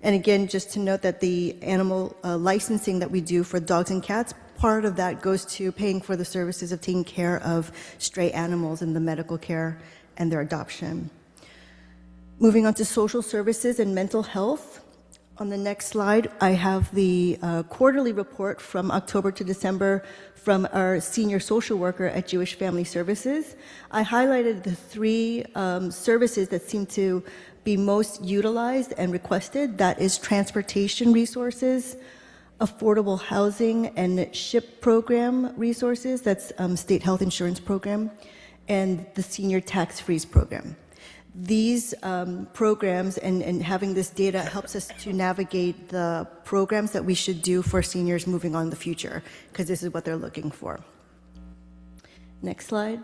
And again, just to note that the animal licensing that we do for dogs and cats, part of that goes to paying for the services of taking care of stray animals and the medical care and their adoption. Moving on to social services and mental health. On the next slide, I have the quarterly report from October to December from our senior social worker at Jewish Family Services. I highlighted the three services that seem to be most utilized and requested. That is transportation resources, affordable housing and SHIP program resources, that's state health insurance program, and the senior tax freeze program. These programs and having this data helps us to navigate the programs that we should do for seniors moving on in the future, because this is what they're looking for. Next slide.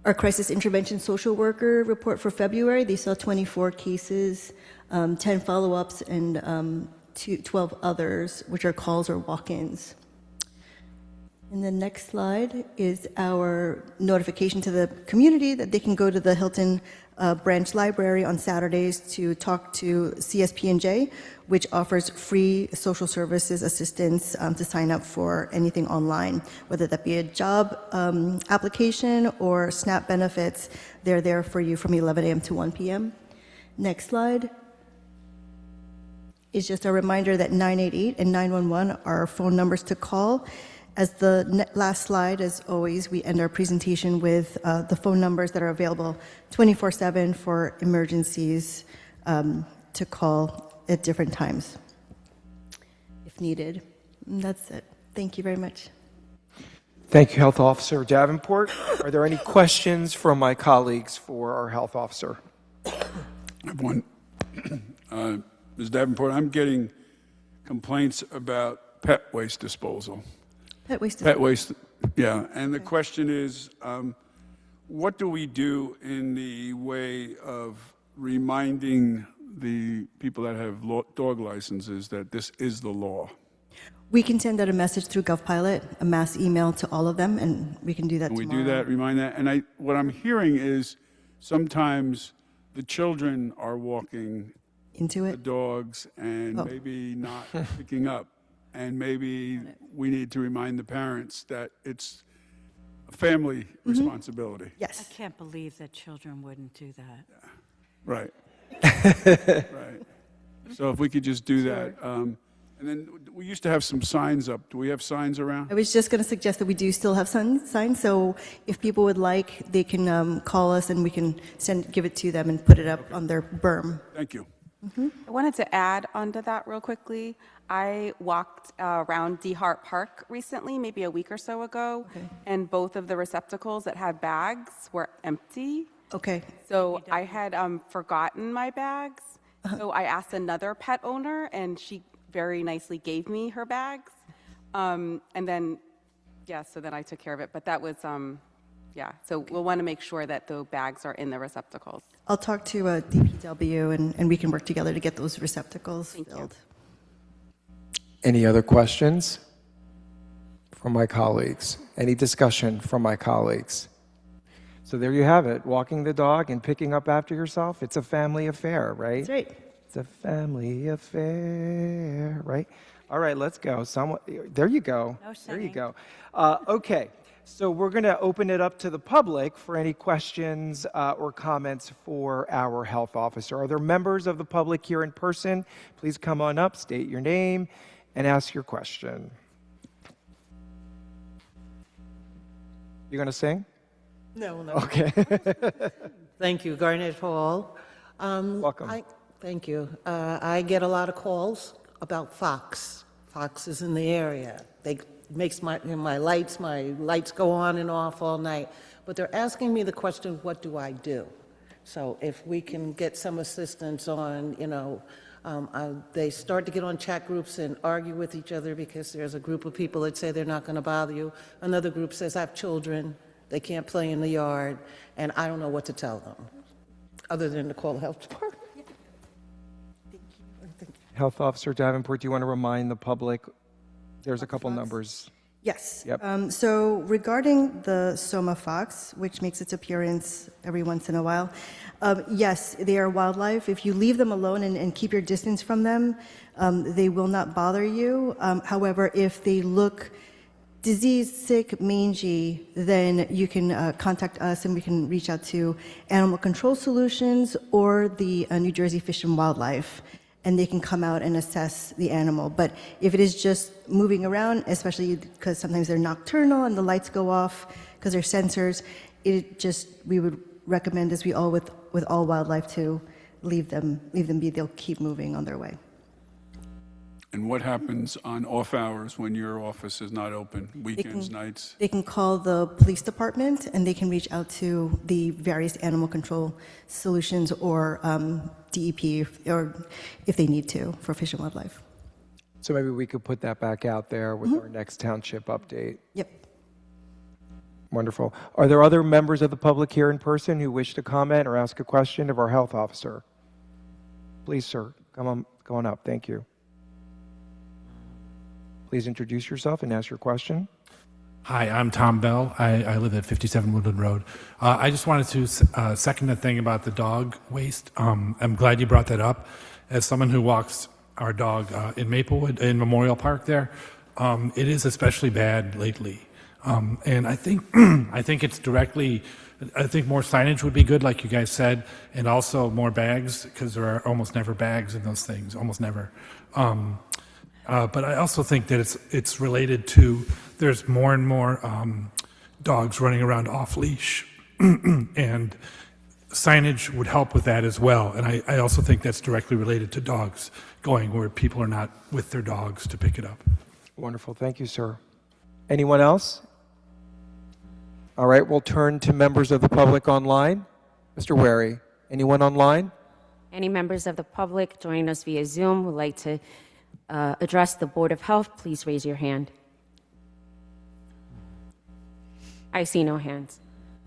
Our crisis intervention social worker report for February, they saw 24 cases, 10 follow-ups, and 12 others, which are calls or walk-ins. And the next slide is our notification to the community that they can go to the Hilton branch library on Saturdays to talk to CSP&J, which offers free social services assistance to sign up for anything online, whether that be a job application or SNAP benefits. They're there for you from 11 a.m. to 1 p.m. Next slide is just a reminder that 988 and 911 are phone numbers to call. As the last slide, as always, we end our presentation with the phone numbers that are available 24/7 for emergencies to call at different times if needed. And that's it. Thank you very much. Thank you, Health Officer Davenport. Are there any questions from my colleagues for our Health Officer? I have one. Ms. Davenport, I'm getting complaints about pet waste disposal. Pet waste. Pet waste, yeah. And the question is, what do we do in the way of reminding the people that have dog licenses that this is the law? We can send out a message through GovPilot, a mass email to all of them, and we can do that tomorrow. We do that, remind that. And what I'm hearing is sometimes the children are walking into it, the dogs, and maybe not picking up. And maybe we need to remind the parents that it's a family responsibility. Yes. I can't believe that children wouldn't do that. Yeah. Right. Right. So if we could just do that. And then we used to have some signs up. Do we have signs around? I was just going to suggest that we do still have signs, so if people would like, they can call us and we can give it to them and put it up on their berm. Thank you. I wanted to add onto that real quickly. I walked around DeHart Park recently, maybe a week or so ago, and both of the receptacles that had bags were empty. Okay. So I had forgotten my bags. So I asked another pet owner, and she very nicely gave me her bags. And then, so then I took care of it. But that was, so we'll want to make sure that the bags are in the receptacles. I'll talk to DPW and we can work together to get those receptacles filled. Any other questions from my colleagues? Any discussion from my colleagues? So there you have it. Walking the dog and picking up after yourself. It's a family affair, right? That's right. It's a family affair, right? All right, let's go. There you go. No There you singing. go. Okay. So we're going to open it up to the public for any questions or comments for our health officer. Are there members of the public here in person? Please come on up, state your name, and ask your question. You going to sing? No. Okay. Thank you, Garnet Hall. Welcome. Thank you. I get a lot of calls about foxes in the area. They makes my lights go on and off all night. But they're asking me the question, what do I do? So if we can get some assistance on, they start to get on chat groups and argue with each other because there's a group of people that say they're not going to bother you. Another group says, I have children, they can't play in the yard, and I don't know what to tell them, other than to call the health department. Health Officer Davenport, do you want to remind the public? There's a couple numbers. Yes. Yep. So regarding the Soma fox, which makes its appearance every once in a while, yes, they are wildlife. If you leave them alone and keep your distance from them, they will not bother you. However, if they look diseased, sick, mangy, then you can contact us and we can reach out to Animal Control Solutions or the New Jersey Fish and Wildlife, and they can come out and assess the animal. But if it is just moving around, especially because sometimes they're nocturnal and the lights go off because they're sensors, we would recommend, as we all with all wildlife, to leave them be. They'll keep moving on their way. And what happens on off hours when your office is not open, weekends, can- nights? They can call the police department and they can reach out to the various animal control solutions or DEP or if they need to for Fish and Wildlife. So maybe we could put that back out there with our next township update. Yep. Wonderful. Are there other members of the public here in person who wish to comment or ask a question of our health officer? Please, sir, come on up. Thank you. Please introduce yourself and ask your question. Hi, I'm Tom Bell. I live at 57 Woodland Road. I just wanted to second the thing about the dog waste. I'm glad you brought that up. As someone who walks our dog in Maplewood, in Memorial Park there, it is especially bad lately. And I think I think more signage would be good, like you guys said, and also more bags, because there are almost never bags in those things, almost never. But I also think that it's related to there's more and more dogs running around off leash, and signage would help with that as well. And I also think that's directly related to dogs going where people are not with their dogs to pick it up. Wonderful. Thank you, sir. Anyone else? All right, we'll turn to members of the public online. Mr. Wary, anyone online? Any members of the public joining us via Zoom would like to address the Board of Health, please raise your hand. I see no hands.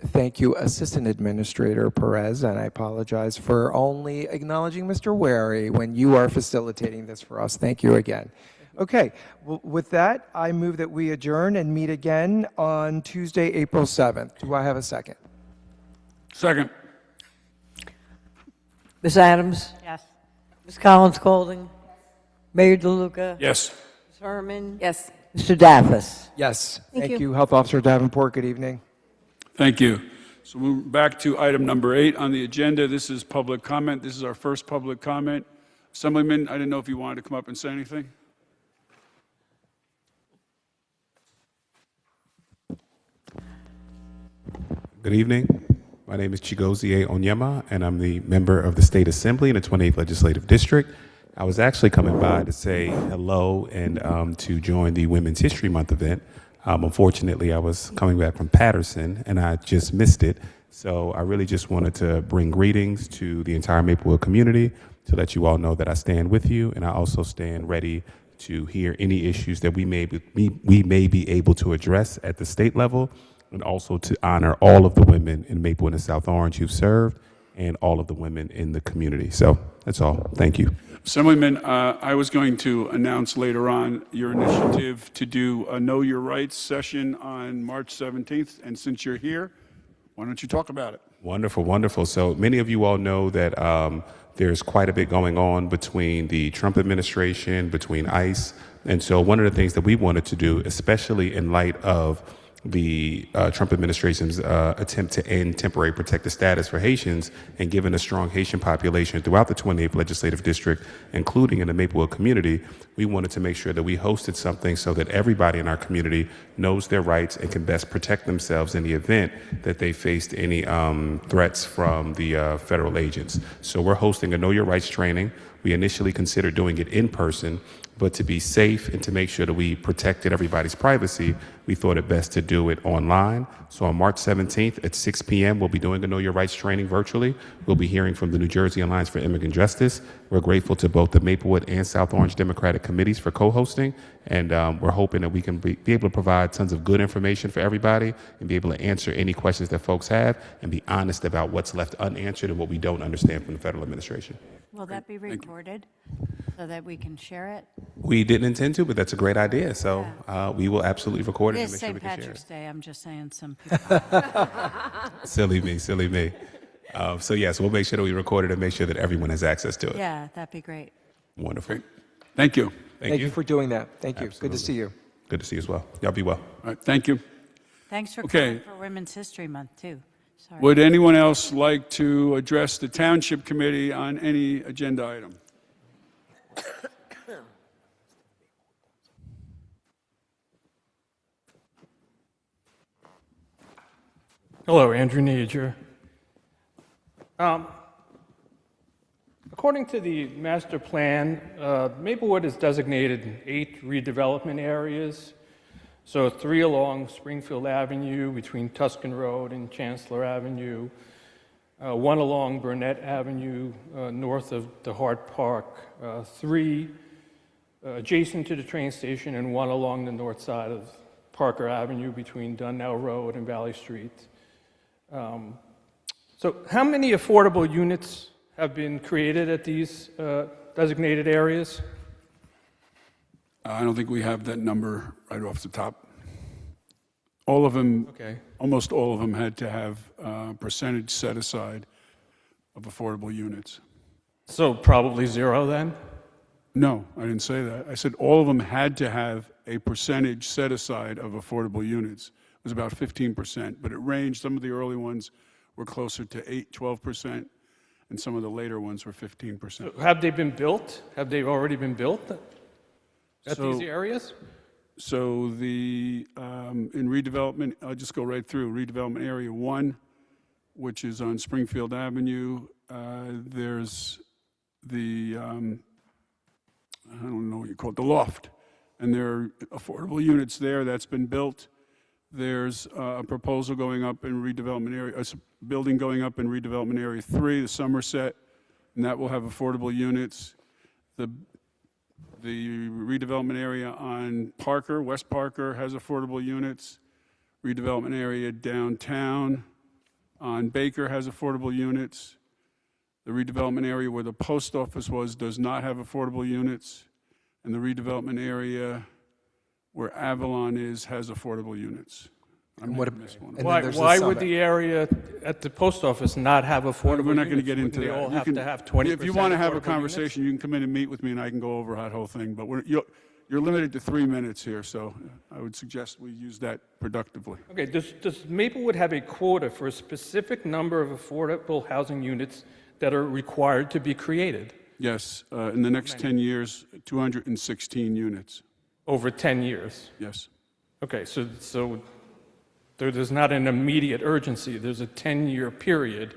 Thank you, Assistant Administrator Perez, and I apologize for only acknowledging Mr. Wary when you are facilitating this for us. Thank you again. Okay, well, with that, I move that we adjourn and meet again on Tuesday, April 7th. Do I have a second? Second. Ms. Adams? Yes. Ms. Collins Colding? Mayor DeLuca? Yes. Ms. Herman? Yes. Mr. Daffis? Yes. Thank Thank you. you, Health Officer Davenport. Good evening. Thank you. So we're back to item number 8 on the agenda. This is public comment. This is our first public comment. Assemblyman, I didn't know if you wanted to come up and say anything. Good evening. My name is Chigozie Onyema, and I'm the member of the State Assembly in the 28th Legislative District. I was actually coming by to say hello and to join the Women's History Month event. Unfortunately, I was coming back from Patterson, and I just missed it. So I really just wanted to bring greetings to the entire Maplewood community to let you all know that I stand with you, and I also stand ready to hear any issues that we may be able to address at the state level, and also to honor all of the women in Maplewood and South Orange who've served and all of the women in the community. So that's all. Thank you. Assemblyman, I was going to announce later on your initiative to do a Know Your Rights session on March 17th. And since you're here, why don't you talk about it? Wonderful, wonderful. So many of you all know that there's quite a bit going on between the Trump administration, between ICE. And so one of the things that we wanted to do, especially in light of the Trump administration's attempt to end temporary protected status for Haitians, and given a strong Haitian population throughout the 28th Legislative District, including in the Maplewood community, we wanted to make sure that we hosted something so that everybody in our community knows their rights and can best protect themselves in the event that they faced any threats from the federal agents. So we're hosting a Know Your Rights training. We initially considered doing it in person, but to be safe and to make sure that we protected everybody's privacy, we thought it best to do it online. So on March 17th at 6 p.m., we'll be doing a Know Your Rights training virtually. We'll be hearing from the New Jersey Alliance for Immigrant Justice. We're grateful to both the Maplewood and South Orange Democratic committees for co-hosting, and we're hoping that we can be able to provide tons of good information for everybody and be able to answer any questions that folks have and be honest about what's left unanswered and what we don't understand from the federal administration. Will that be recorded so that we can share it? We didn't intend to, but that's a great idea. So we will absolutely record It it is and make sure St. we can share Patrick's it. Day, I'm just saying some people. Silly me, silly me. So yes, we'll make sure that we record it and make sure that everyone has access to it. Yeah, that'd be great. Wonderful. Thank you. Thank you for doing that. Thank you. Good to see you. Good to see you as well. Y'all be well. All right, thank you. Thanks for Okay. coming for Women's History Month, too. Sorry. Would anyone else like to address the Township Committee on any agenda item? Hello, Andrew Nager. According to the master plan, Maplewood is designated 8 redevelopment areas. So 3 along Springfield Avenue between Tuscan Road and Chancellor Avenue, 1 along Burnett Avenue north of the Hart Park, 3 adjacent to the train station, and 1 along the north side of Parker Avenue between Dunnell Road and Valley Street. So how many affordable units have been created at these designated areas? I don't think we have that number right off the top. All of them, Okay. almost all of them had to have a percentage set aside of affordable units. So probably 0 then? No, I didn't say that. I said all of them had to have a percentage set aside of affordable units. It was about 15%, but it ranged. Some of the early ones were closer to 12%, and some of the later ones were 15%. Have they been built? Have they already been built at So- these areas? So in redevelopment, I'll just go right through. Redevelopment Area 1, which is on Springfield Avenue, there's the, I don't know what you call it, the loft. And there are affordable units there. That's been built. There's a proposal going up in redevelopment area, a building going up in redevelopment area 3, the Somerset, and that will have affordable units. The redevelopment area on Parker, West Parker, has affordable units. Redevelopment area downtown on Baker has affordable units. The redevelopment area where the post office was does not have affordable units. And the redevelopment area where Avalon is has affordable units. I'm what gonna miss one. and then Why, there's the why would Summit. the area at the post office not have affordable We're not going to units? get into Wouldn't that. They all You have can- to have 20%. If you want to have a affordable conversation, you can come in and meet with me, and I can go over that whole thing. But you're limited to 3 minutes here, so I would suggest we use that productively. units? Okay, does Maplewood have a quota for a specific number of affordable housing units that are required to be created Yes, in the next 10 years, 216 units. over 10 years? Yes. Okay, so there's not an immediate urgency. There's a 10-year period,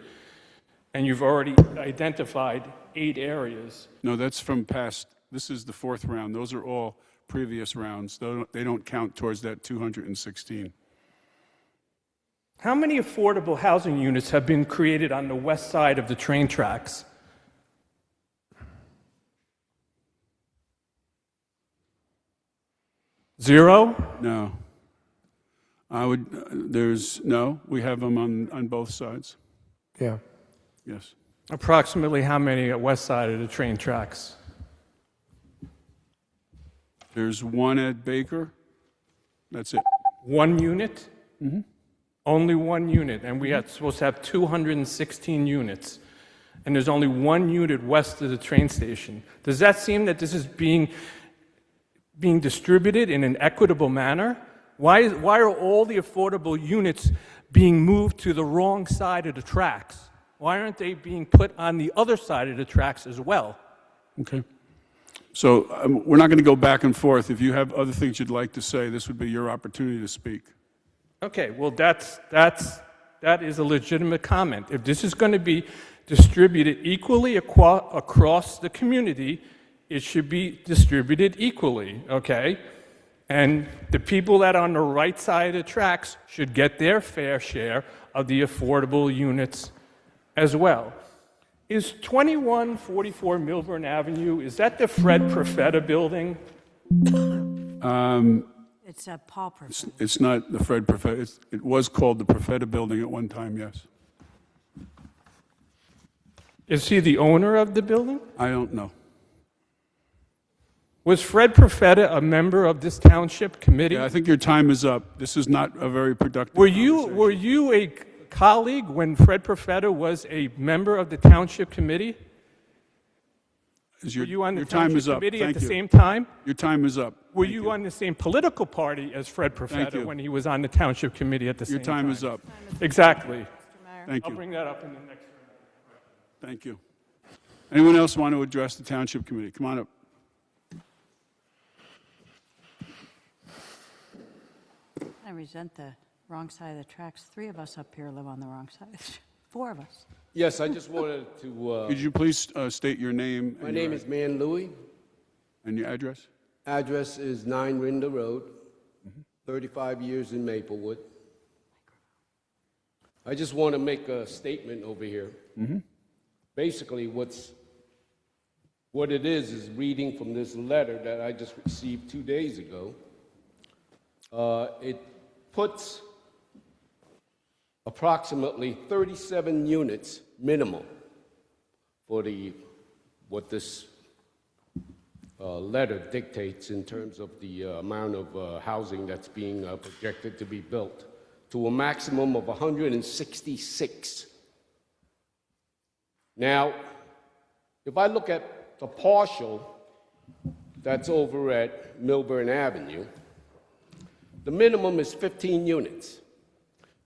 and you've already identified 8 areas. No, that's from past. This is the 4th round. Those are all previous rounds. They don't count towards that 216. How many affordable housing units have been created on the west side of the train tracks? Zero? No. We have them on both sides. Yeah. Yes. Approximately how many at west side of the train tracks? There's one at Baker. That's it. 1 unit? Mm-hmm. Only 1 unit, and we are supposed to have 216 units, and there's only 1 unit west of the train station. Does that seem that this is being distributed in an equitable manner? Why are all the affordable units being moved to the wrong side of the tracks? Why aren't they being put on the other side of the tracks as well? Okay. So we're not going to go back and forth. If you have other things you'd like to say, this would be your opportunity to speak. Okay, well, that is a legitimate comment. If this is going to be distributed equally across the community, it should be distributed equally, okay? And the people that are on the right side of the tracks should get their fair share of the affordable units as well. Is 2144 Milburn Avenue, is that the Fred Profeta building? It's a pauper. It's not the Fred Profeta. It was called the Profeta Building at one time, yes. Is he the owner of the building? I don't know. Was Fred Profeta a member of this township committee? Yeah, I think your time is up. This is not a very productive Were conversation. you a colleague when Fred Profeta was a member of the township committee? Is Were you on the your time township is up. committee at Thank the you. same time? Your time is up. Were Thank you on the same political party as Fred Profeta you. when he was on the township committee at the same Your time? time is up. Exactly. Thank I'll you. bring that up in the next round. Thank you. Anyone else want to address the Township Committee? Come on up. I resent the wrong side of the tracks. 3 of us up here live on the wrong side. 4 of us. Yes, I just wanted to, Could you please state your name? my and name your- is Man Louie. And your address? Address is 9 Rinder Road, 35 years in Maplewood. I just want to make a statement over here. Basically, what it is reading from this letter that I just received 2 days ago. It puts approximately 37 units minimum for what this letter dictates in terms of the amount of housing that's being projected to be built, to a maximum of 166. Now, if I look at the partial that's over at Milburn Avenue, the minimum is 15 units.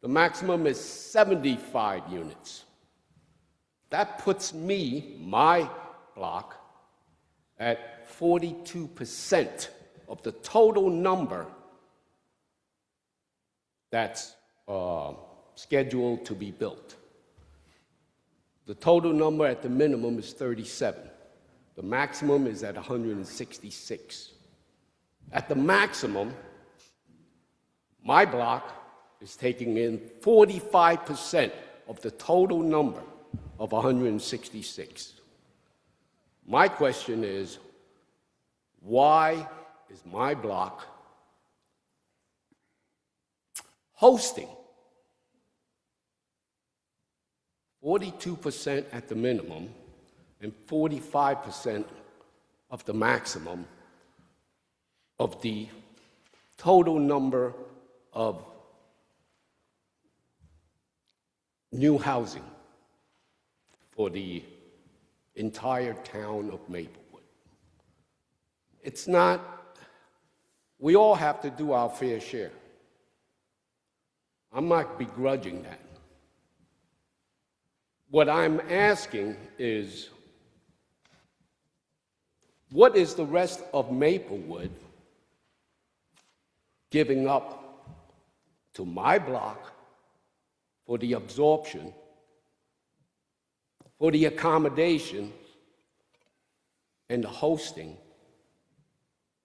The maximum is 75 units. That puts me, my block, at 42% of the total number that's scheduled to be built. The total number at the minimum is 37. The maximum is at 166. At the maximum, my block is taking in 45% of the total number of 166. My question is, why is my block hosting 42% at the minimum and 45% of the maximum of the total number of new housing for the entire town of Maplewood? It's not, we all have to do our fair share. I'm not begrudging that. What I'm asking is, what is the rest of Maplewood giving up to my block for the absorption, for the accommodation, and the hosting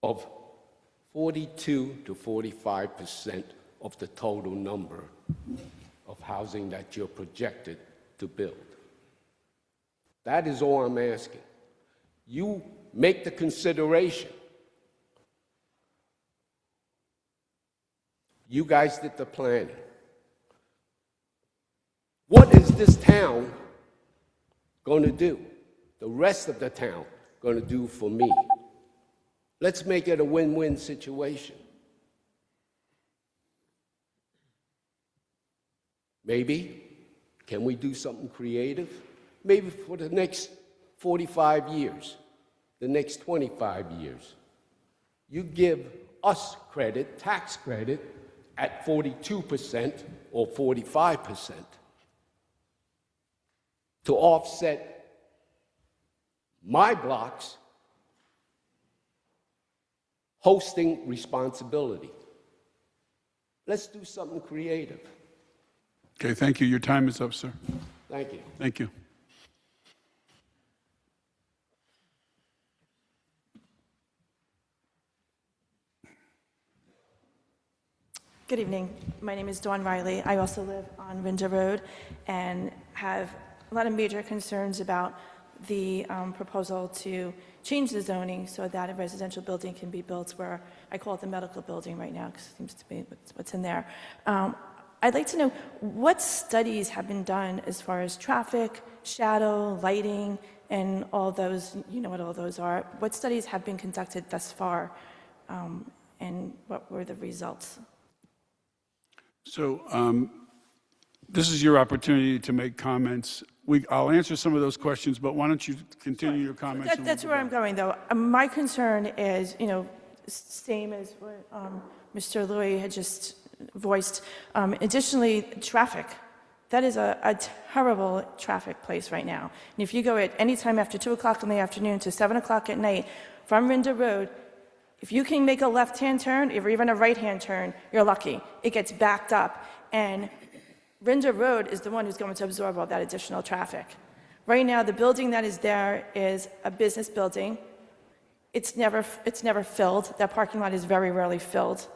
of 42 to 45% of the total number of housing that you're projected to build? That is all I'm asking. You make the consideration. You guys did the planning. What is this town going to do? The rest of the town going to do for me? Let's make it a win-win situation. Maybe, can we do something creative? Maybe for the next 45 years, the next 25 years, you give us credit, tax credit, at 42% or 45% to offset my block's hosting responsibility. Let's do something creative. Okay, thank you. Your time is up, sir. Thank you. Thank you. Good evening. My name is Dawn Riley. I also live on Rinder Road and have a lot of major concerns about the proposal to change the zoning so that a residential building can be built where, I call it the medical building right now because it seems to be what's in there. I'd like to know what studies have been done as far as traffic, shadow, lighting, and all those, you know what all those are. What studies have been conducted thus far, and what were the results? So this is your opportunity to make comments. I'll answer some of those questions, but why don't you continue your comments? and That's we'll where go I'm going, though. My concern is, you know, same as what Mr. Louis had just voiced. Additionally, traffic. That is a terrible traffic place right now. And if you go at any time after 2 o'clock in the afternoon to 7 o'clock at night from Rinder Road, if you can make a left-hand turn, or even a right-hand turn, you're lucky. It gets backed up. And Rinder Road is the one who's going to absorb all that additional traffic. Right now, the building that is there is a business building. It's never filled. That parking lot is very rarely filled.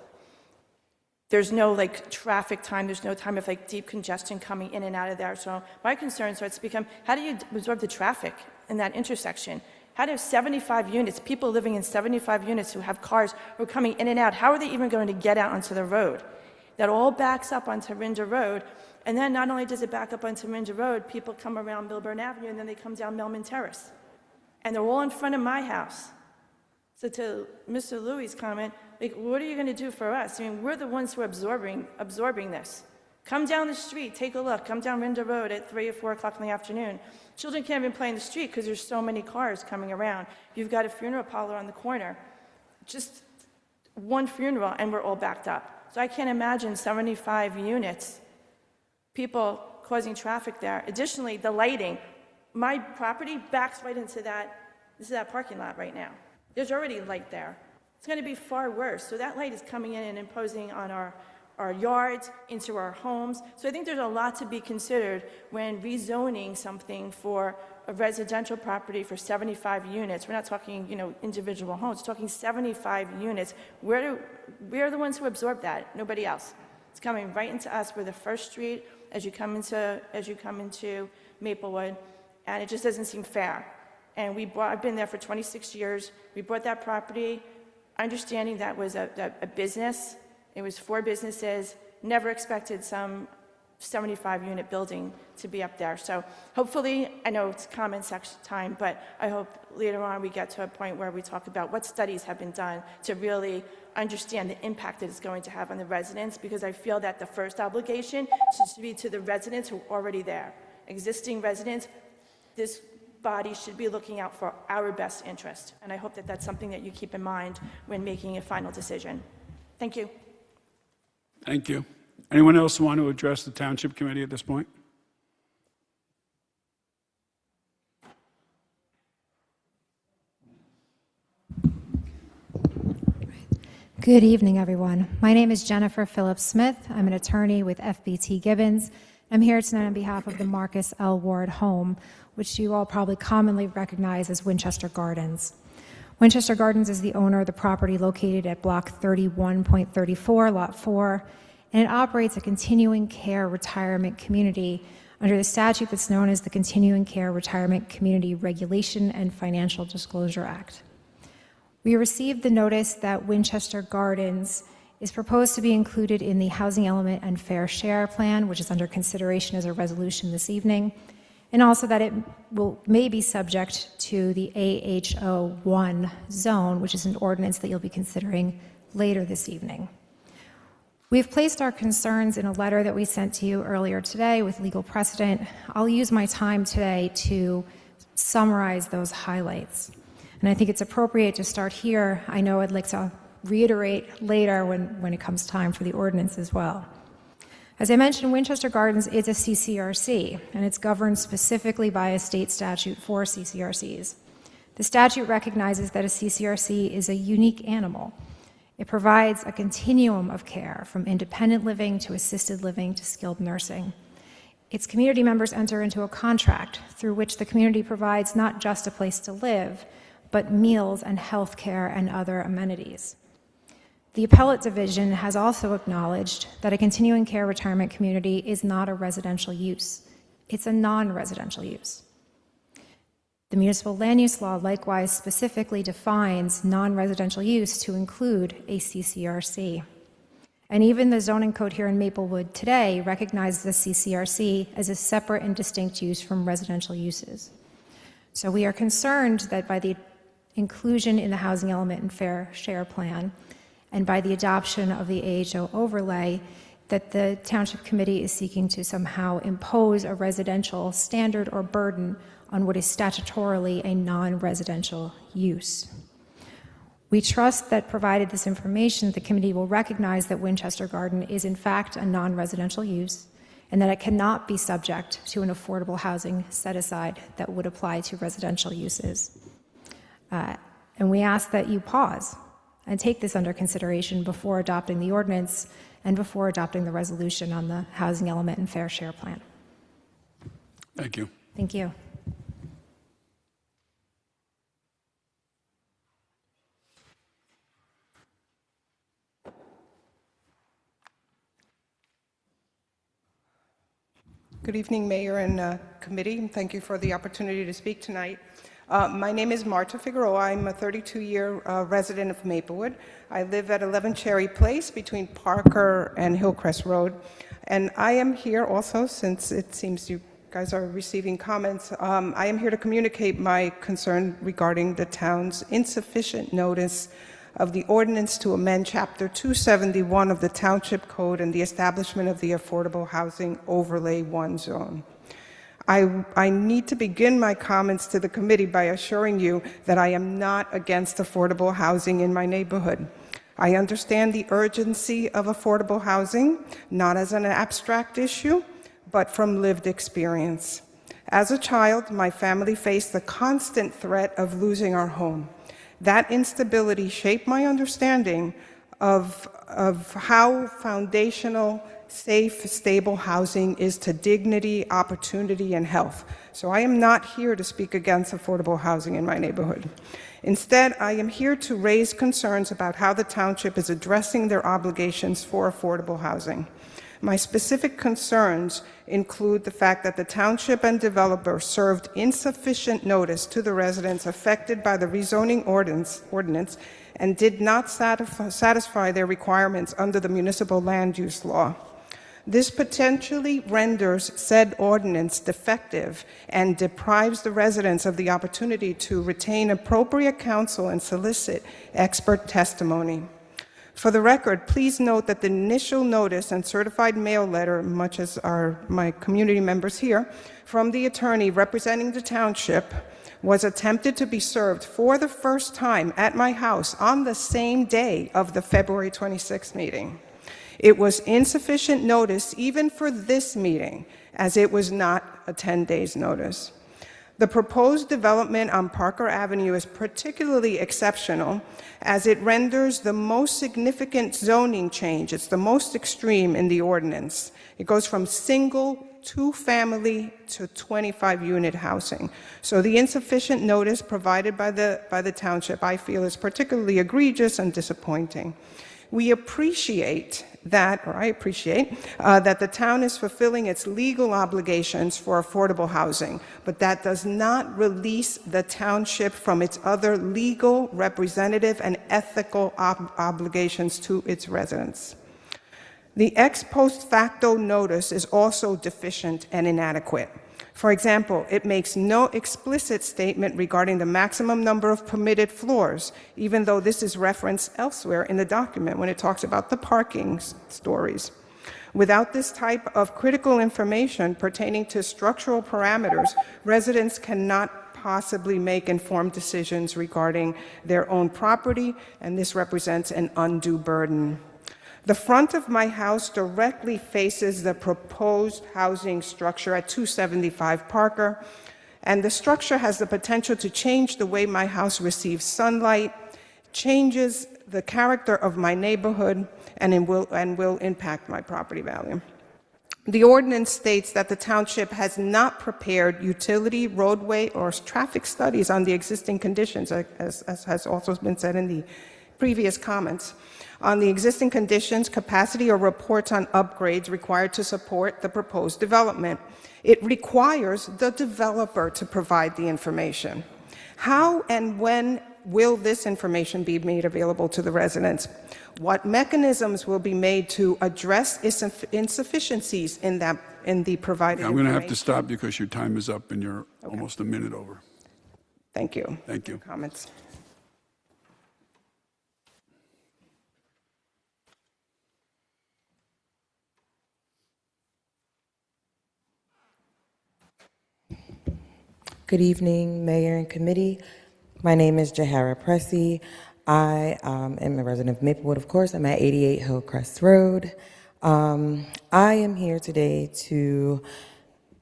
There's no like traffic time. There's no time of like deep congestion coming in and out of there. So my concern starts to become, how do you absorb the traffic in that intersection? How do 75 units, people living in 75 units who have cars who are coming in and out, how are they even going to get out onto the road? That all backs up onto Rinder Road. And then not only does it back up onto Rinder Road, people come around Milburn Avenue and then they come down Melman Terrace. And they're all in front of my house. So to Mr. Louis' comment, like, what are you going to do for us? I mean, we're the ones who are absorbing this. Come down the street, take a look. Come down Rinder Road at 3 or 4 o'clock in the afternoon. Children can't even play in the street because there's so many cars coming around. You've got a funeral parlor on the corner. Just one funeral and we're all backed up. So I can't imagine 75 units, people causing traffic there. Additionally, the lighting. My property backs right into that parking lot right now. There's already light there. It's going to be far worse. So that light is coming in and imposing on our yards, into our homes. So I think there's a lot to be considered when rezoning something for a residential property for 75 units. We're not talking, you know, individual homes. We're talking 75 units. We're the ones who absorb that. Nobody else. It's coming right into us. We're the first street as you come into Maplewood, and it just doesn't seem fair. And I've been there for 26 years. We bought that property, understanding that was a business. It was 4 businesses. Never expected some 75-unit building to be up there. So hopefully, I know it's comment section time, but I hope later on we get to a point where we talk about what studies have been done to really understand the impact that it's going to have on the residents, because I feel that the first obligation should be to the residents who are already there. Existing residents, this body should be looking out for our best interest. And I hope that that's something that you keep in mind when making a final decision. Thank you. Thank you. Anyone else want to address the Township Committee at this point? Good evening, everyone. My name is Jennifer Phillips Smith. I'm an attorney with FBT Gibbons. I'm here tonight on behalf of the Marcus L. Ward home, which you all probably commonly recognize as Winchester Gardens. Winchester Gardens is the owner of the property located at Block 31.34, Lot 4, and it operates a continuing care retirement community under the statute that's known as the Continuing Care Retirement Community Regulation and Financial Disclosure Act. We received the notice that Winchester Gardens is proposed to be included in the Housing Element and Fair Share Plan, which is under consideration as a resolution this evening, and also that it may be subject to the AHO1 zone, which is an ordinance that you'll be considering later this evening. We've placed our concerns in a letter that we sent to you earlier today with legal precedent. I'll use my time today to summarize those highlights. And I think it's appropriate to start here. I know I'd like to reiterate later when it comes time for the ordinance as well. As I mentioned, Winchester Gardens is a CCRC, and it's governed specifically by a state statute for CCRCs. The statute recognizes that a CCRC is a unique animal. It provides a continuum of care from independent living to assisted living to skilled nursing. Its community members enter into a contract through which the community provides not just a place to live, but meals and health care and other amenities. The Appellate Division has also acknowledged that a continuing care retirement community is not a residential use. It's a non-residential use. The municipal land use law likewise specifically defines non-residential use to include a CCRC. And even the zoning code here in Maplewood today recognizes the CCRC as a separate and distinct use from residential uses. So we are concerned that by the inclusion in the housing element and fair share plan, and by the adoption of the AHO overlay, that the Township Committee is seeking to somehow impose a residential standard or burden on what is statutorily a non-residential use. We trust that provided this information, the committee will recognize that Winchester Garden is in fact a non-residential use and that it cannot be subject to an affordable housing set-aside that would apply to residential uses. And we ask that you pause and take this under consideration before adopting the ordinance and before adopting the resolution on the housing element and fair share plan. Thank you. Thank you. Good evening, Mayor and committee, and thank you for the opportunity to speak tonight. My name is Marta Figueroa. I'm a 32-year resident of Maplewood. I live at 11 Cherry Place between Parker and Hillcrest Road. And I am here also, since it seems you guys are receiving comments, I am here to communicate my concern regarding the town's insufficient notice of the ordinance to amend Chapter 271 of the Township Code and the establishment of the Affordable Housing Overlay 1 zone. I need to begin my comments to the committee by assuring you that I am not against affordable housing in my neighborhood. I understand the urgency of affordable housing, not as an abstract issue, but from lived experience. As a child, my family faced the constant threat of losing our home. That instability shaped my understanding of how foundational, safe, stable housing is to dignity, opportunity, and health. So I am not here to speak against affordable housing in my neighborhood. Instead, I am here to raise concerns about how the township is addressing their obligations for affordable housing. My specific concerns include the fact that the township and developer served insufficient notice to the residents affected by the rezoning ordinance and did not satisfy their requirements under the municipal land use law. This potentially renders said ordinance defective and deprives the residents of the opportunity to retain appropriate counsel and solicit expert testimony. For the record, please note that the initial notice and certified mail letter, much as are my community members here, from the attorney representing the township was attempted to be served for the first time at my house on the same day of the February 26th meeting. It was insufficient notice even for this meeting, as it was not a 10 days notice. The proposed development on Parker Avenue is particularly exceptional as it renders the most significant zoning change. It's the most extreme in the ordinance. It goes from single, two-family to 25-unit housing. So the insufficient notice provided by the township, I feel, is particularly egregious and disappointing. We appreciate that, or I appreciate, that the town is fulfilling its legal obligations for affordable housing, but that does not release the township from its other legal, representative, and ethical obligations to its residents. The ex post facto notice is also deficient and inadequate. For example, it makes no explicit statement regarding the maximum number of permitted floors, even though this is referenced elsewhere in the document when it talks about the parking stories. Without this type of critical information pertaining to structural parameters, residents cannot possibly make informed decisions regarding their own property, and this represents an undue burden. The front of my house directly faces the proposed housing structure at 275 Parker, and the structure has the potential to change the way my house receives sunlight, changes the character of my neighborhood, and will impact my property value. The ordinance states that the township has not prepared utility, roadway, or traffic studies on the existing conditions, as has also been said in the previous comments, on the existing conditions, capacity, or reports on upgrades required to support the proposed development. It requires the developer to provide the information. How and when will this information be made available to the residents? What mechanisms will be made to address insufficiencies in the provided information? I'm going to have to stop because your time is up and you're almost a minute over. Thank you. Thank you. Comments? Good evening, Mayor and Committee. My name is Jahara Pressy. I am a resident of Maplewood, of course. I'm at 88 Hillcrest Road. I am here today to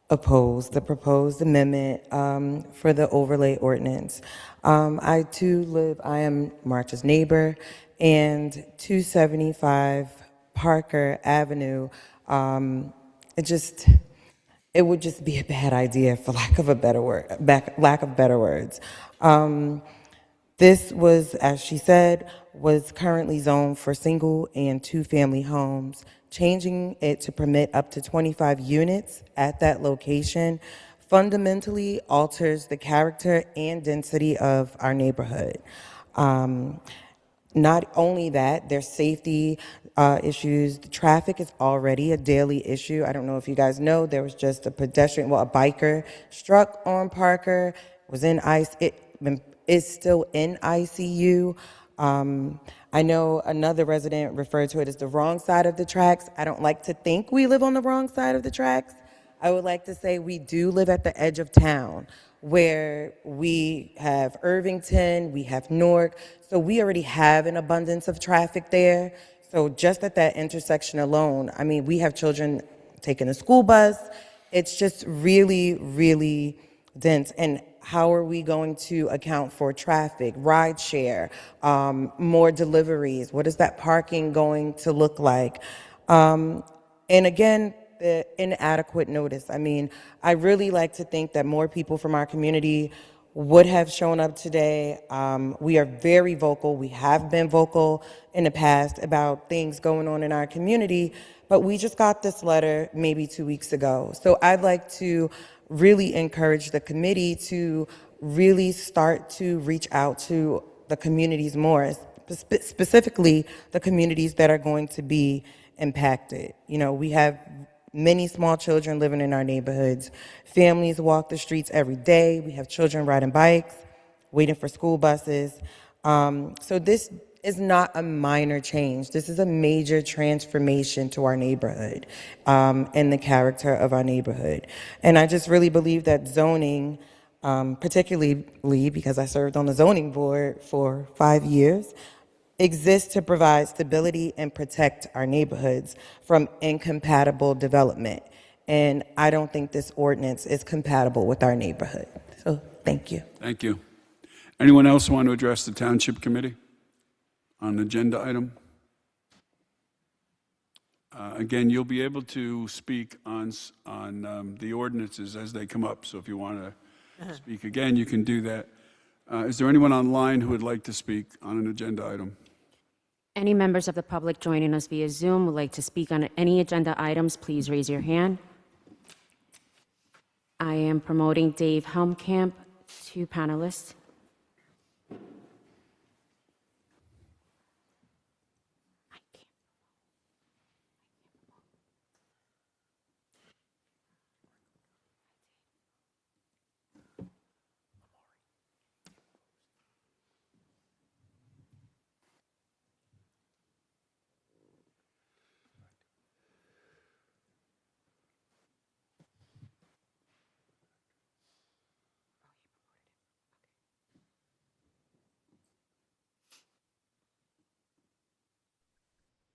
oppose the proposed amendment for the overlay ordinance. I am March's neighbor, and 275 Parker Avenue, it would just be a bad idea, for lack of a better word, lack of better words. This was, as she said, was currently zoned for single and two-family homes. Changing it to permit up to 25 units at that location fundamentally alters the character and density of our neighborhood. Not only that, there's safety issues. The traffic is already a daily issue. I don't know if you guys know, there was just a biker struck on Parker, was in ICE, is still in ICU. I know another resident referred to it as the wrong side of the tracks. I don't like to think we live on the wrong side of the tracks. I would like to say we do live at the edge of town, where we have Irvington, we have Newark, so we already have an abundance of traffic there. So just at that intersection alone, I mean, we have children taking a school bus. It's just really, really dense. And how are we going to account for traffic, ride share, more deliveries? What is that parking going to look like? And again, the inadequate notice. I mean, I really like to think that more people from our community would have shown up today. We are very vocal. We have been vocal in the past about things going on in our community, but we just got this letter maybe 2 weeks ago. So I'd like to really encourage the committee to really start to reach out to the communities more, specifically the communities that are going to be impacted. You know, we have many small children living in our neighborhoods. Families walk the streets every day. We have children riding bikes, waiting for school buses. So this is not a minor change. This is a major transformation to our neighborhood and the character of our neighborhood. And I just really believe that zoning, particularly because I served on the zoning board for 5 years, exists to provide stability and protect our neighborhoods from incompatible development. And I don't think this ordinance is compatible with our neighborhood. So thank you. Thank you. Anyone else want to address the Township Committee on the agenda item? Again, you'll be able to speak on the ordinances as they come up. So if you want to speak again, you can do that. Is there anyone online who would like to speak on an agenda item? Any members of the public joining us via Zoom would like to speak on any agenda items, please raise your hand. I am promoting Dave Helmkamp, 2 panelists.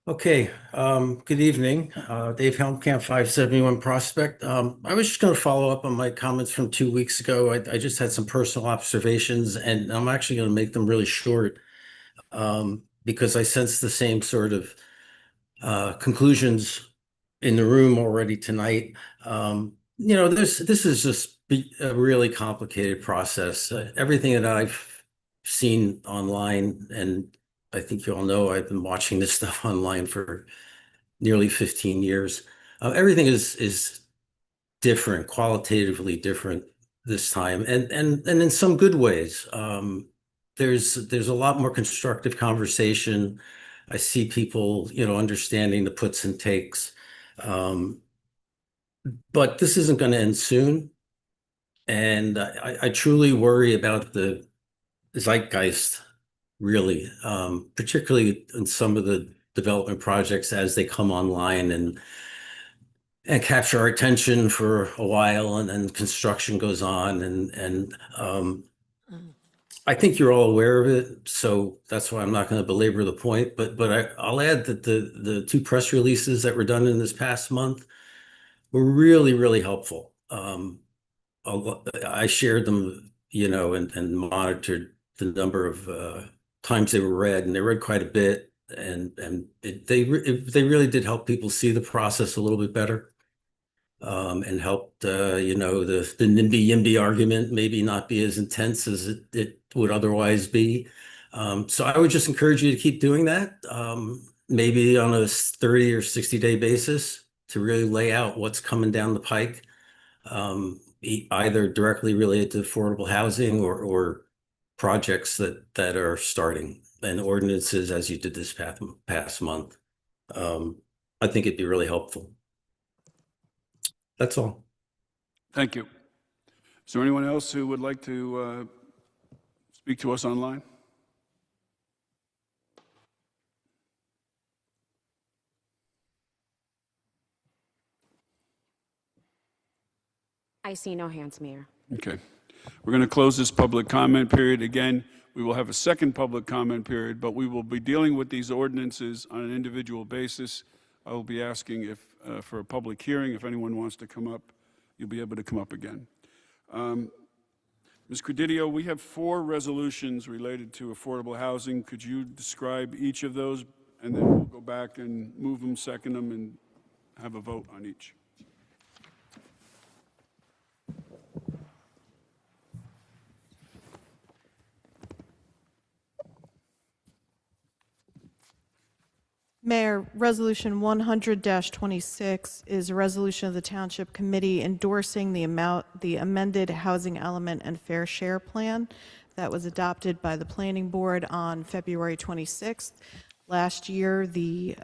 Okay, good evening. Dave Helmkamp, 571 Prospect. I was just going to follow up on my comments from 2 weeks ago. I just had some personal observations, and I'm actually going to make them really short because I sense the same sort of conclusions in the room already tonight. You know, this is just a really complicated process. Everything that I've seen online, and I think you all know I've been watching this stuff online for nearly 15 years. Everything is different, qualitatively different this time, and in some good ways. There's a lot more constructive conversation. I see people, you know, understanding the puts and takes. But this isn't going to end soon. And I truly worry about the zeitgeist, really, particularly in some of the development projects as they come online and capture our attention for a while, and then construction goes on, and I think you're all aware of it, so that's why I'm not going to belabor the point. But I'll add that the two press releases that were done in this past month were really, really helpful. I shared them, and monitored the number of times they were read, and they read quite a bit, and they really did help people see the process a little bit better, and helped the NIMBY-YIMBY argument maybe not be as intense as it would otherwise be. So I would just encourage you to keep doing that, maybe on a 30 or 60-day basis, to really lay out what's coming down the pike. Either directly related to affordable housing or projects that are starting, and ordinances as you did this past month. I think it'd be really helpful. That's all. Thank you. Is there anyone else who would like to speak to us online? I see no hands, Mayor. Okay. We're going to close this public comment period. Again, we will have a second public comment period, but we will be dealing with these ordinances on an individual basis. I will be asking if for a public hearing, if anyone wants to come up, you'll be able to come up again. Ms. Credidio, we have 4 resolutions related to affordable housing. Could you describe each of those, and then we'll go back and move them, second them, and have a vote on each. Mayor, Resolution 100-26 is a resolution of the Township Committee endorsing the amended Housing Element and Fair Share Plan that was adopted by the Planning Board on February 26th. Last year, the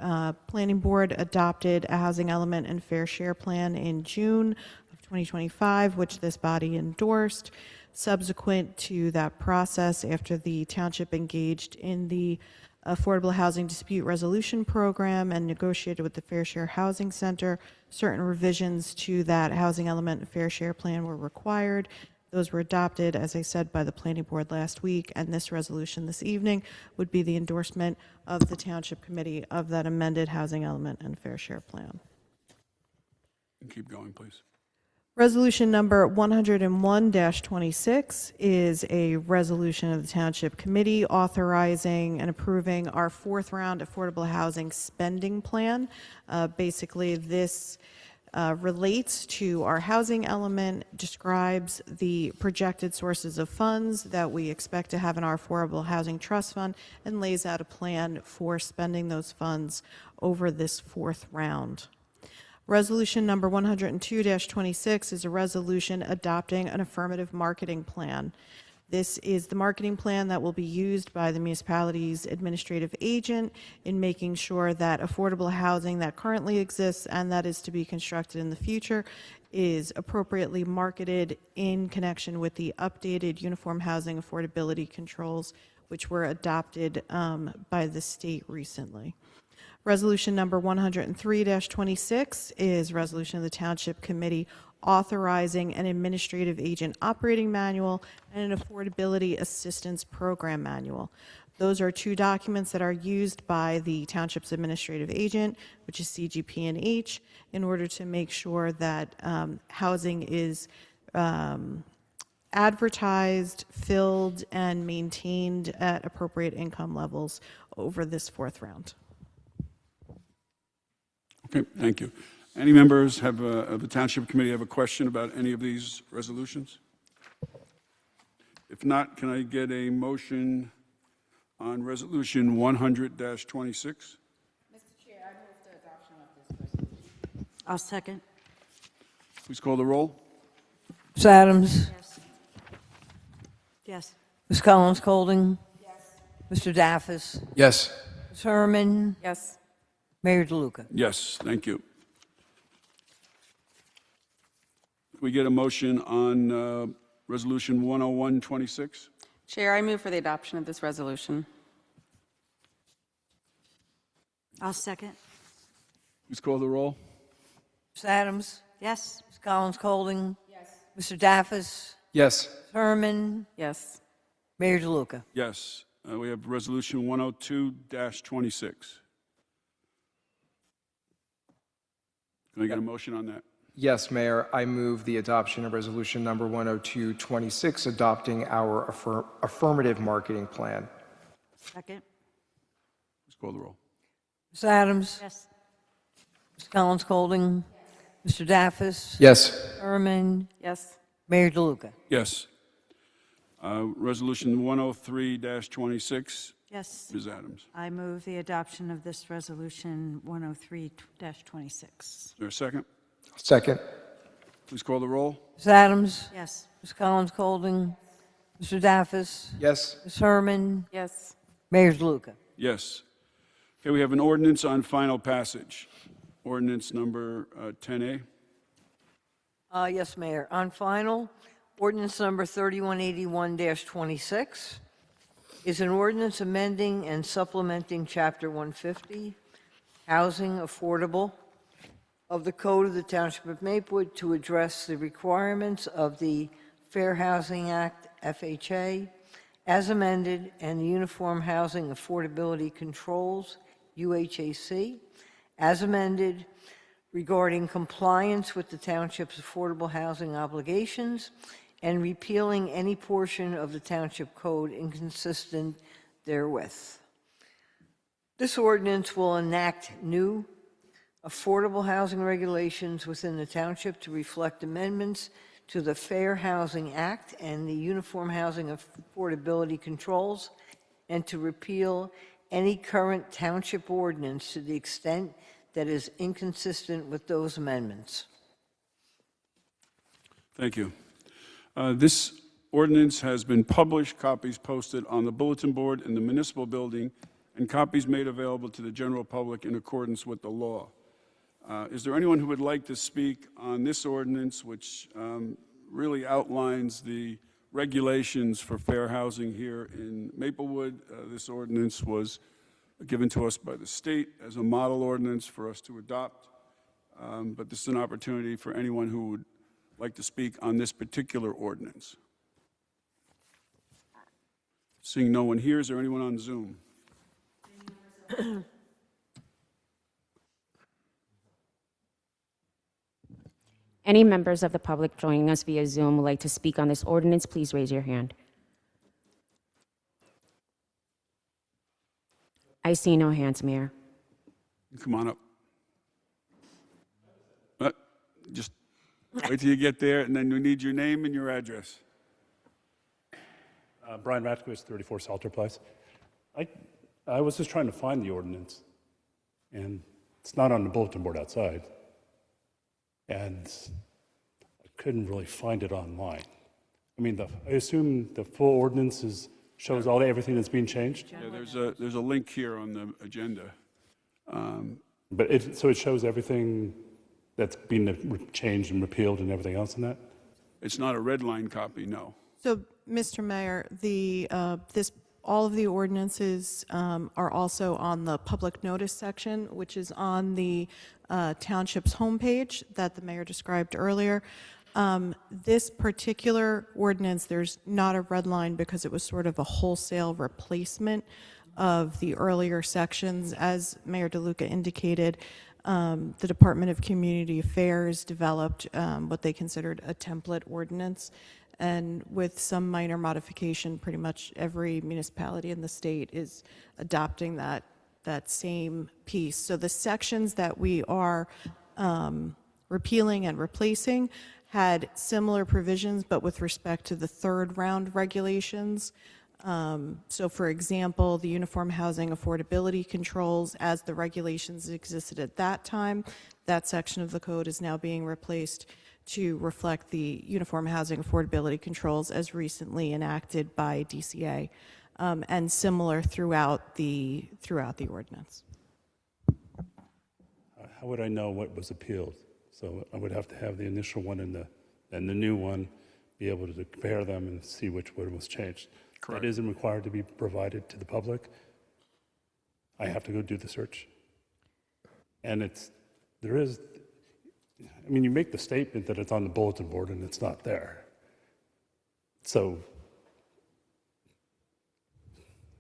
Planning Board adopted a Housing Element and Fair Share Plan in June of 2025, which this body endorsed. Subsequent to that process, after the Township engaged in the Affordable Housing Dispute Resolution Program and negotiated with the Fair Share Housing Center, certain revisions to that Housing Element and Fair Share Plan were required. Those were adopted, as I said, by the Planning Board last week, and this resolution this evening would be the endorsement of the Township Committee of that amended Housing Element and Fair Share Plan. Keep going, please. Resolution number 101-26 is a resolution of the Township Committee authorizing and approving our 4th round affordable housing spending plan. Basically, this relates to our housing element, describes the projected sources of funds that we expect to have in our affordable housing trust fund, and lays out a plan for spending those funds over this 4th round. Resolution number 102-26 is a resolution adopting an affirmative marketing plan. This is the marketing plan that will be used by the municipality's administrative agent in making sure that affordable housing that currently exists and that is to be constructed in the future is appropriately marketed in connection with the updated uniform housing affordability controls, which were adopted by the state recently. Resolution number 103-26 is resolution of the Township Committee authorizing an administrative agent operating manual and an affordability assistance program manual. Those are 2 documents that are used by the Township's administrative agent, which is CGP&H, in order to make sure that housing is advertised, filled, and maintained at appropriate income levels over this 4th round. Okay, thank you. Any members of the Township Committee have a question about any of these resolutions? If not, can I get a motion on Resolution 100-26? Mr. Chair, I move the adoption of this resolution. I'll second. Please call the roll. Ms. Adams? Yes. Yes. Ms. Collins Colding? Yes. Mr. Daffis? Yes. Ms. Herman? Yes. Mayor DeLuca? Yes, thank you. we get a motion on Resolution 10126? Chair, I move for the adoption of this resolution. I'll second. Please call the roll. Ms. Adams? Yes. Ms. Collins Colding? Yes. Mr. Daffis? Yes. Herman? Yes. Mayor DeLuca? Yes. We have Resolution 102-26. Can I get a motion on that? Yes, Mayor. I move the adoption of resolution number 10226, adopting our affirmative marketing plan. Second. Please call the roll. Ms. Adams? Yes. Ms. Collins Colding? Mr. Daffis? Yes. Herman? Yes. Mayor DeLuca? Yes. Resolution 103-26. Yes. Ms. Adams. I move the adoption of this resolution 103-26. Is there a second? Second. Please call the roll. Ms. Adams? Yes. Ms. Collins Colding? Mr. Daffis? Yes. Ms. Herman? Yes. Mayor DeLuca? Yes. Okay, we have an ordinance on final passage. Ordinance number 10A. Yes, Mayor. On final, ordinance number 3181-26 is an ordinance amending and supplementing Chapter 150, Housing Affordable, of the Code of the Township of Maplewood to address the requirements of the Fair Housing Act, FHA, as amended, and the Uniform Housing Affordability Controls, UHAC, as amended, regarding compliance with the township's affordable housing obligations and repealing any portion of the township code inconsistent therewith. This ordinance will enact new affordable housing regulations within the township to reflect amendments to the Fair Housing Act and the Uniform Housing Affordability Controls, and to repeal any current township ordinance to the extent that is inconsistent with those amendments. Thank you. This ordinance has been published, copies posted on the bulletin board in the municipal building, and copies made available to the general public in accordance with the law. Is there anyone who would like to speak on this ordinance, which really outlines the regulations for fair housing here in Maplewood? This ordinance was given to us by the state as a model ordinance for us to adopt, but this is an opportunity for anyone who would like to speak on this particular ordinance. Seeing no one here, is there anyone on Zoom? Any members of the public joining us via Zoom would like to speak on this ordinance, please raise your hand. I see no hands, Mayor. Come on up. Just wait till you get there, and then we need your name and your address. Brian Ratkiewicz, 34 Salter Place. I was just trying to find the ordinance, and it's not on the bulletin board outside. And I couldn't really find it online. I mean, I assume the full ordinance shows everything that's being changed? Yeah, there's a link here on the agenda. So it shows everything that's being changed and repealed and everything else in that? It's not a red line copy, no. So, Mr. Mayor, all of the ordinances are also on the public notice section, which is on the township's homepage that the mayor described earlier. This particular ordinance, there's not a red line because it was sort of a wholesale replacement of the earlier sections. As Mayor DeLuca indicated, the Department of Community Affairs developed what they considered a template ordinance, and with some minor modification, pretty much every municipality in the state is adopting that same piece. So the sections that we are repealing and replacing had similar provisions, but with respect to the third round regulations. So for example, the Uniform Housing Affordability Controls, as the regulations existed at that time, that section of the code is now being replaced to reflect the Uniform Housing Affordability Controls as recently enacted by DCA, and similar throughout the ordinance. How would I know what was appealed? So I would have to have the initial one in the and the new one, be able to compare them and see which one was changed. Correct. That isn't required to be provided to the public. I have to go do the search. And you make the statement that it's on the bulletin board and it's not there. So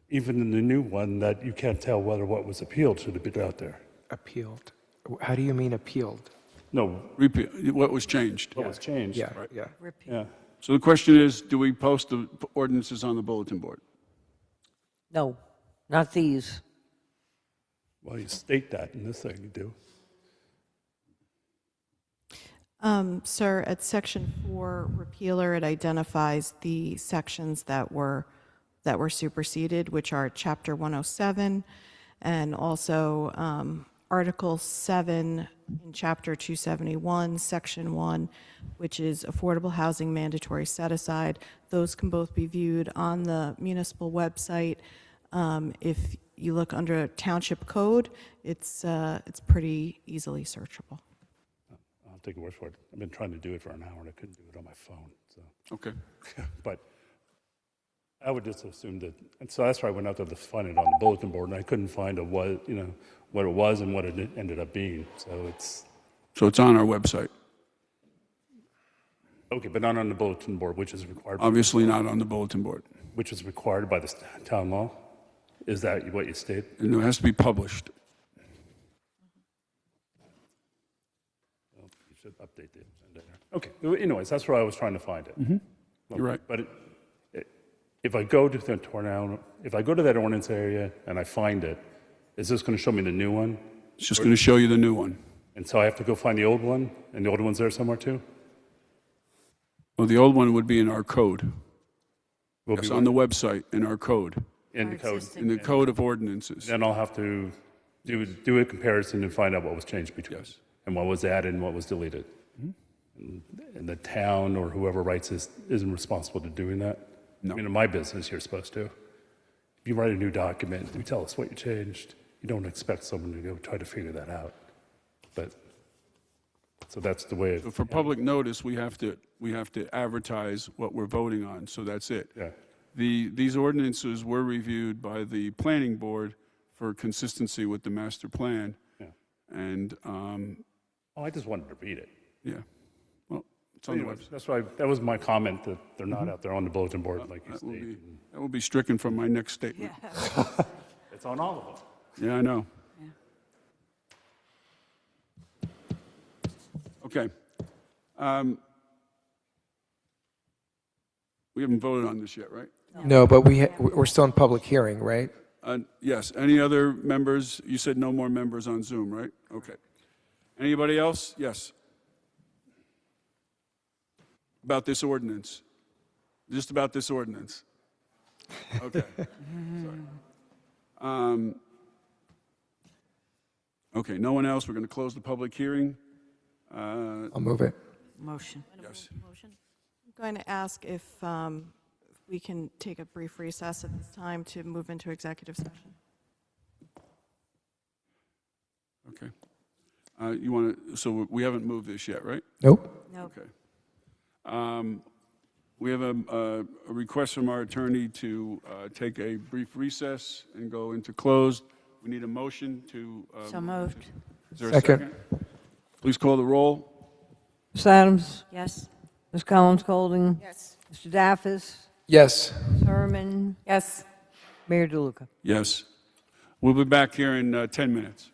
even in the new one, that you can't tell whether what was appealed should have been out there. Appealed. How do you mean appealed? No. What was changed? What was changed. Yeah, yeah. Yeah. So the question is, do we post the ordinances on the bulletin board? No, not these. Well, you state that in this thing, you do. Sir, at section 4, repealer, it identifies the sections that were superseded, which are chapter 107 and also article 7 in chapter 271, section 1, which is affordable housing mandatory set aside. Those can both be viewed on the municipal website. If you look under Township Code, it's pretty easily searchable. I'll take your word for it. I've been trying to do it for an hour and I couldn't do it on my phone. So. Okay. But I would just assume that, and so that's why I went out there to find it on the bulletin board, and I couldn't find what it was and what it ended up being. So it's on our website. Okay, but not on the bulletin board, which is required. Obviously not on the bulletin board. Which is required by the town law. Is that what you state? And it has to be published. Well, you should update the agenda there. Okay. Anyways, that's where I was trying to find it. You're right. But if I go to that ordinance area and I find it, is this going to show me the new one? It's just going to show you the new one. And so I have to go find the old one, and the old one's there somewhere too? Well, the old one would be in our code. Will It's be on the website, in our code. in the code. In the code of ordinances. Then I'll have to do a comparison and find out what was changed between us, and what was added and what was deleted. And the town or whoever writes this isn't responsible to doing that? No. I mean, in my business, you're supposed to. If you write a new document, you tell us what you changed. You don't expect someone to go try to figure that out. But, so that's the way. So for public notice, we have to advertise what we're voting on, so that's it. Yeah. These ordinances were reviewed by the planning board for consistency with the master plan. Yeah. And, I just wanted to read it. yeah, well, it's on the website. That's why, that was my comment, that they're not out there on the bulletin board like you stated. That will be stricken from my next statement. It's on all of them. Yeah, I know. Okay. We haven't voted on this yet, right? No, but we're still in public hearing, right? Yes. Any other members? You said no more members on Zoom, right? Okay. Anybody else? Yes. About this ordinance. Just about this ordinance. Okay. Sorry. Okay, no one else. We're going to close the public hearing. I'll move it. Motion. Yes. I'm going to ask if we can take a brief recess at this time to move into executive session. Okay. You want to, so we haven't moved this yet, right? Nope. No. Okay. We have a request from our attorney to take a brief recess and go into closed. We need a motion to. So moved. Is there a Second. Please call the roll. Ms. Adams? Yes. Ms. Collins-Golding? Yes. Mr. Daffis? Yes. Ms. Herman? Yes. Mayor DeLuca? Yes. We'll be back here in 10 minutes.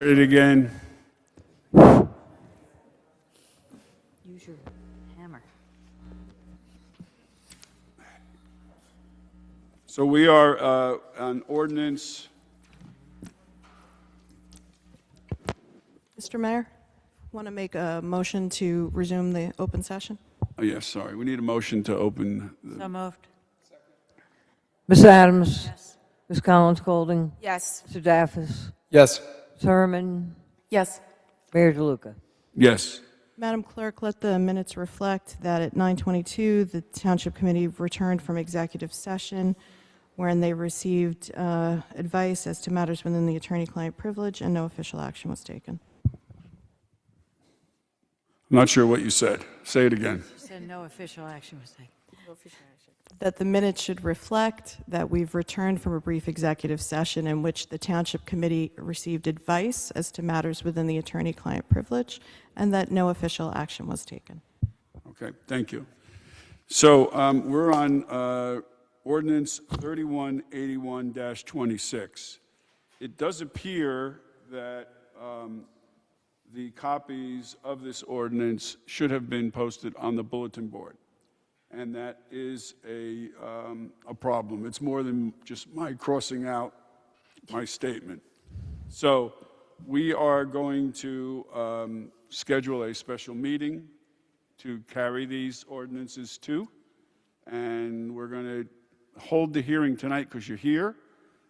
It again. Use your hammer. So we are on ordinance. Mr. Mayor, want to make a motion to resume the open session? Oh, yes, sorry. We need a motion to open. So moved. Ms. Adams? Yes. Ms. Collins Golding? Yes. Mr. Daffis? Yes. Ms. Herman? Yes. Mayor DeLuca? Yes. Madam Clerk, let the minutes reflect that at 9:22, the Township Committee returned from executive session wherein they received advice as to matters within the attorney-client privilege and no official action was taken. I'm not sure what you said. Say it again. She said no official action was taken. That the minutes should reflect that we've returned from a brief executive session in which the Township Committee received advice as to matters within the attorney-client privilege and that no official action was taken. Okay, thank you. So we're on ordinance 3181-26. It does appear that the copies of this ordinance should have been posted on the bulletin board. And that is a problem. It's more than just my crossing out my statement. So we are going to schedule a special meeting to carry these ordinances to. And we're going to hold the hearing tonight because you're here.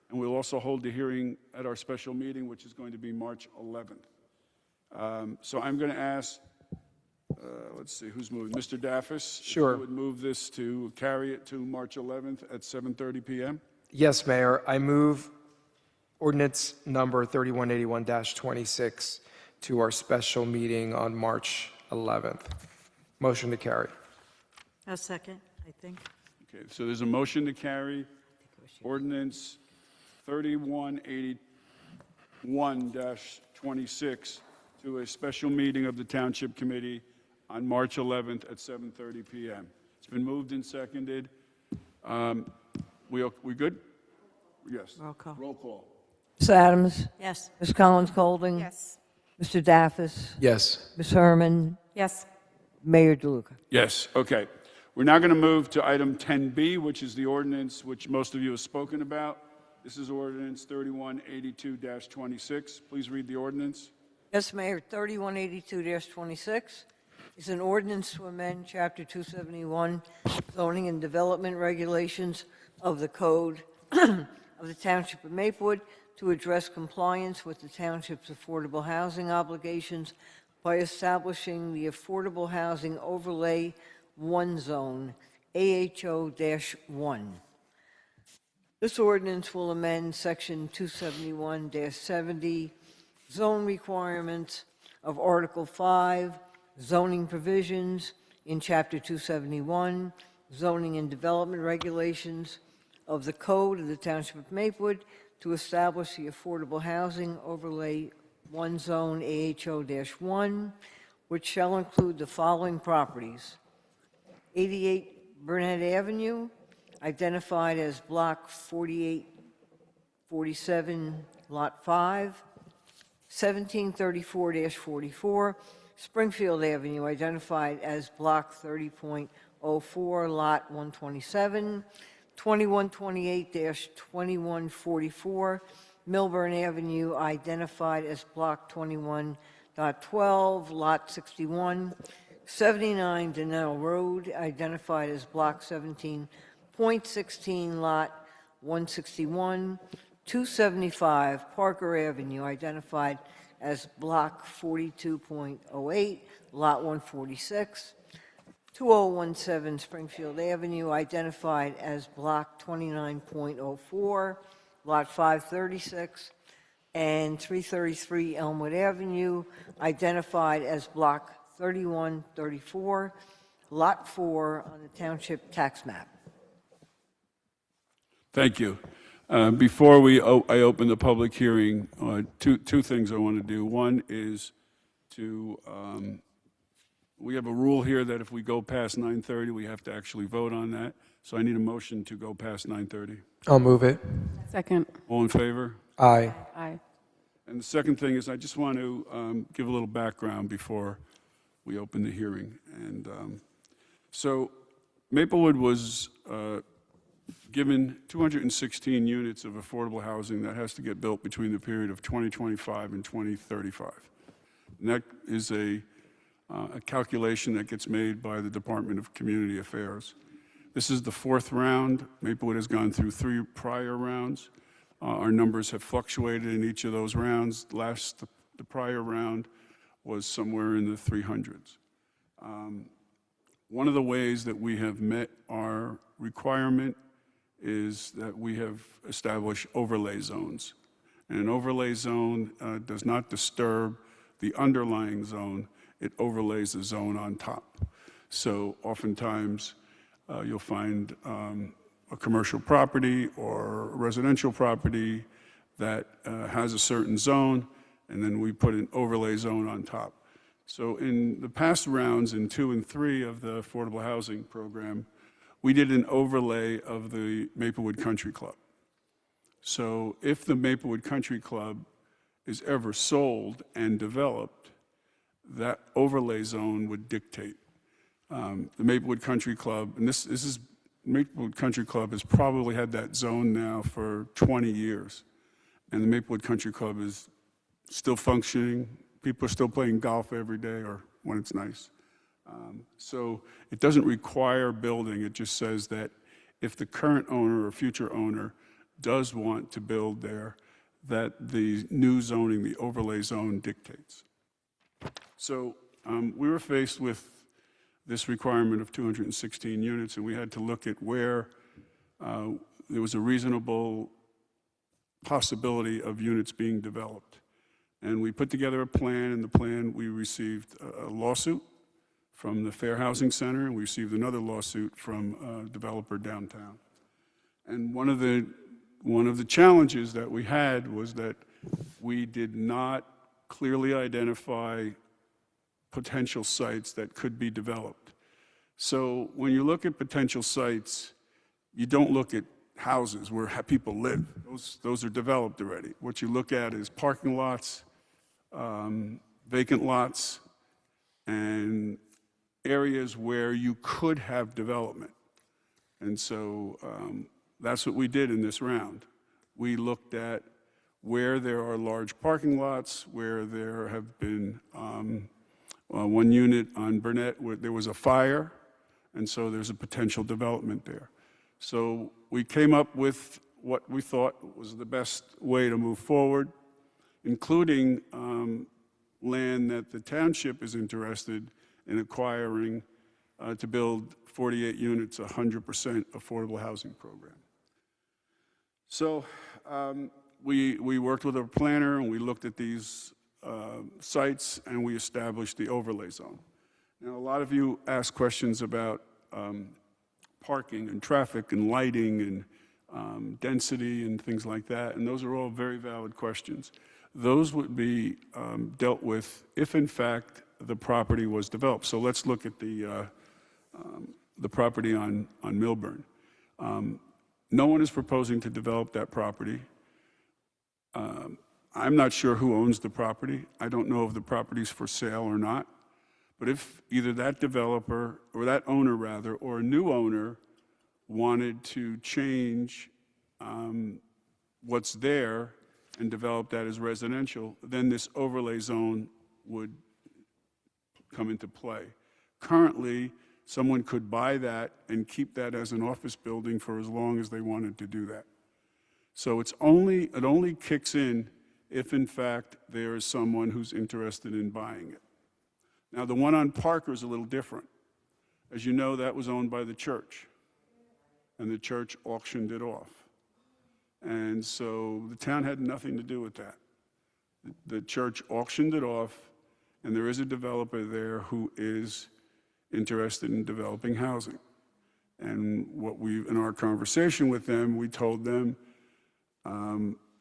And we'll also hold the hearing at our special meeting, which is going to be March 11th. So I'm going to ask, let's see, who's moving? Mr. Daffis? Sure. If you would move this to carry it to March 11th at 7:30 p.m.? Yes, Mayor. I move ordinance number 3181-26 to our special meeting on March 11th. Motion to carry. A second, I think. Okay, so there's a motion to carry ordinance 3181-26 to a special meeting of the Township Committee on March 11th at 7:30 p.m. It's been moved and seconded. We good? Yes. Roll call. Roll call. Ms. Adams? Yes. Ms. Collins Golding? Yes. Mr. Daffis? Yes. Ms. Herman? Yes. Mayor DeLuca? Yes, okay. We're now going to move to item 10B, which is the ordinance which most of you have spoken about. This is ordinance 3182-26. Please read the ordinance. Yes, Mayor, 3182-26 is an ordinance to amend Chapter 271 zoning and development regulations of the Code of the Township of Maplewood to address compliance with the township's affordable housing obligations by establishing the Affordable Housing Overlay 1 Zone, AHO-1. This ordinance will amend Section 271-70 zone requirements of Article 5, zoning provisions in Chapter 271, zoning and development regulations of the Code of the Township of Maplewood to establish the Affordable Housing Overlay 1 Zone AHO-1, which shall include the following properties: 88 Burnett Avenue, identified as Block 4847, Lot 5, 1734-44, Springfield Avenue, identified as Block 30.04, Lot 127, 2128-2144, Milburn Avenue, identified as Block 21.12, Lot 61, 79 Donnell Road, identified as Block 17.16, Lot 161, 275 Parker Avenue, identified as Block 42.08, Lot 146, 2017 Springfield Avenue, identified as Block 29.04, Lot 536, and 333 Elmwood Avenue, identified as Block 3134, Lot 4 on the Township Tax Map. Thank you. Before I open the public hearing, two things I want to do. One is to, we have a rule here that if we go past 9:30, we have to actually vote on that. So I need a motion to go past 9:30. I'll move it. Second. All in favor? Aye. Aye. And the second thing is I just want to give a little background before we open the hearing. And so Maplewood was given 216 units of affordable housing that has to get built between the period of 2025 and 2035. And that is a calculation that gets made by the Department of Community Affairs. This is the fourth round. Maplewood has gone through 3 prior rounds. Our numbers have fluctuated in each of those rounds. The prior round was somewhere in the 300s. One of the ways that we have met our requirement is that we have established overlay zones. And an overlay zone does not disturb the underlying zone, it overlays the zone on top. So oftentimes you'll find a commercial property or a residential property that has a certain zone, and then we put an overlay zone on top. So in the past rounds, in 2 and 3 of the affordable housing program, we did an overlay of the Maplewood Country Club. So if the Maplewood Country Club is ever sold and developed, that overlay zone would dictate. The Maplewood Country Club, and this is Maplewood Country Club has probably had that zone now for 20 years. And the Maplewood Country Club is still functioning. People are still playing golf every day or when it's nice. So it doesn't require building. It just says that if the current owner or future owner does want to build there, that the new zoning, the overlay zone, dictates. So we were faced with this requirement of 216 units, and we had to look at where there was a reasonable possibility of units being developed. And we put together a plan, and the plan, we received a lawsuit from the Fair Housing Center, and we received another lawsuit from a developer downtown. And one of the challenges that we had was that we did not clearly identify potential sites that could be developed. So when you look at potential sites, you don't look at houses where people live. Those are developed already. What you look at is parking lots, vacant lots, and areas where you could have development. And so that's what we did in this round. We looked at where there are large parking lots, where there have been one unit on Burnett where there was a fire, and so there's a potential development there. So we came up with what we thought was the best way to move forward, including land that the township is interested in acquiring to build 48 units, 100% affordable housing program. So we worked with a planner, and we looked at these sites, and we established the overlay zone. Now, a lot of you ask questions about parking and traffic and lighting and density and things like that, and those are all very valid questions. Those would be dealt with if, in fact, the property was developed. So let's look at the property on Milburn. No one is proposing to develop that property. I'm not sure who owns the property. I don't know if the property's for sale or not. But if either that developer, or that owner rather, or a new owner wanted to change what's there and develop that as residential, then this overlay zone would come into play. Currently, someone could buy that and keep that as an office building for as long as they wanted to do that. So it only kicks in if, in fact, there is someone who's interested in buying it. Now, the one on Parker is a little different. As you know, that was owned by the church, and the church auctioned it off. And so the town had nothing to do with that. The church auctioned it off, and there is a developer there who is interested in developing housing. And in our conversation with them, we told them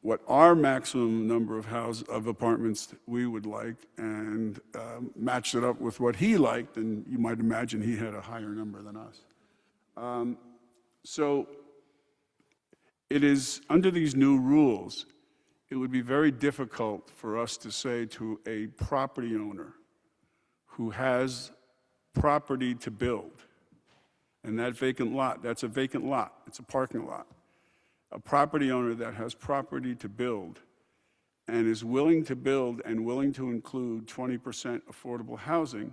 what our maximum number of apartments we would like, and matched it up with what he liked, and you might imagine he had a higher number than us. So it is under these new rules, it would be very difficult for us to say to a property owner who has property to build, and that vacant lot, that's a vacant lot, it's a parking lot. A property owner that has property to build and is willing to build and willing to include 20% affordable housing,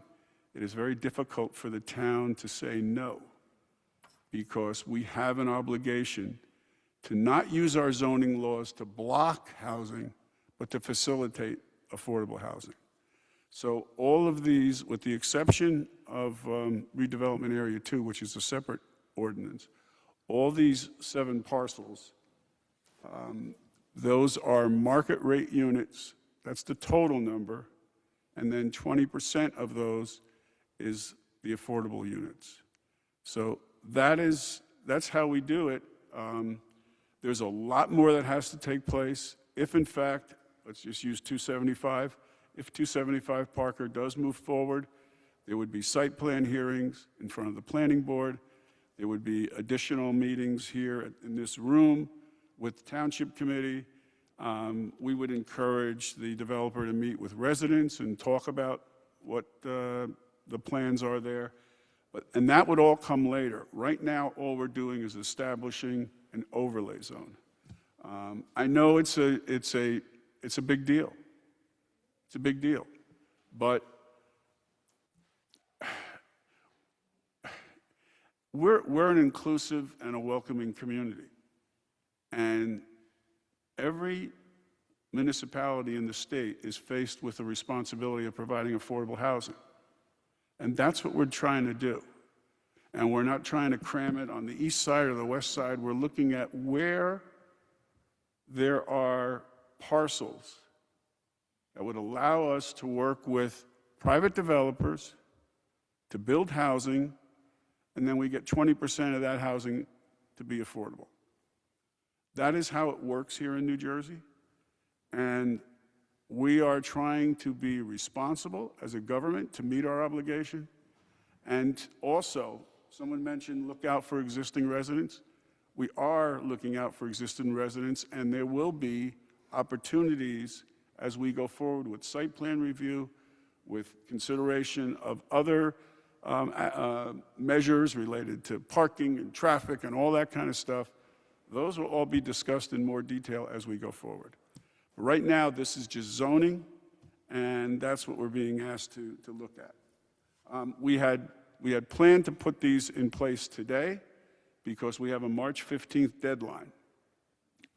it is very difficult for the town to say no, because we have an obligation to not use our zoning laws to block housing, but to facilitate affordable housing. So all of these, with the exception of redevelopment area 2, which is a separate ordinance, all these 7 parcels, those are market rate units. That's the total number. And then 20% of those is the affordable units. So that's how we do it. There's a lot more that has to take place. If in fact, let's just use 275, if 275 Parker does move forward, there would be site plan hearings in front of the planning board. There would be additional meetings here in this room with the Township Committee. We would encourage the developer to meet with residents and talk about what the plans are there. And that would all come later. Right now, all we're doing is establishing an overlay zone. I know it's a big deal. It's a big deal. But we're an inclusive and a welcoming community. And every municipality in the state is faced with the responsibility of providing affordable housing. And that's what we're trying to do. And we're not trying to cram it on the east side or the west side. We're looking at where there are parcels that would allow us to work with private developers to build housing, and then we get 20% of that housing to be affordable. That is how it works here in New Jersey. And we are trying to be responsible as a government to meet our obligation. And also, someone mentioned look out for existing residents. We are looking out for existing residents, and there will be opportunities as we go forward with site plan review, with consideration of other measures related to parking and traffic and all that kind of stuff. Those will all be discussed in more detail as we go forward. Right now, this is just zoning, and that's what we're being asked to look at. We had planned to put these in place today because we have a March 15th deadline.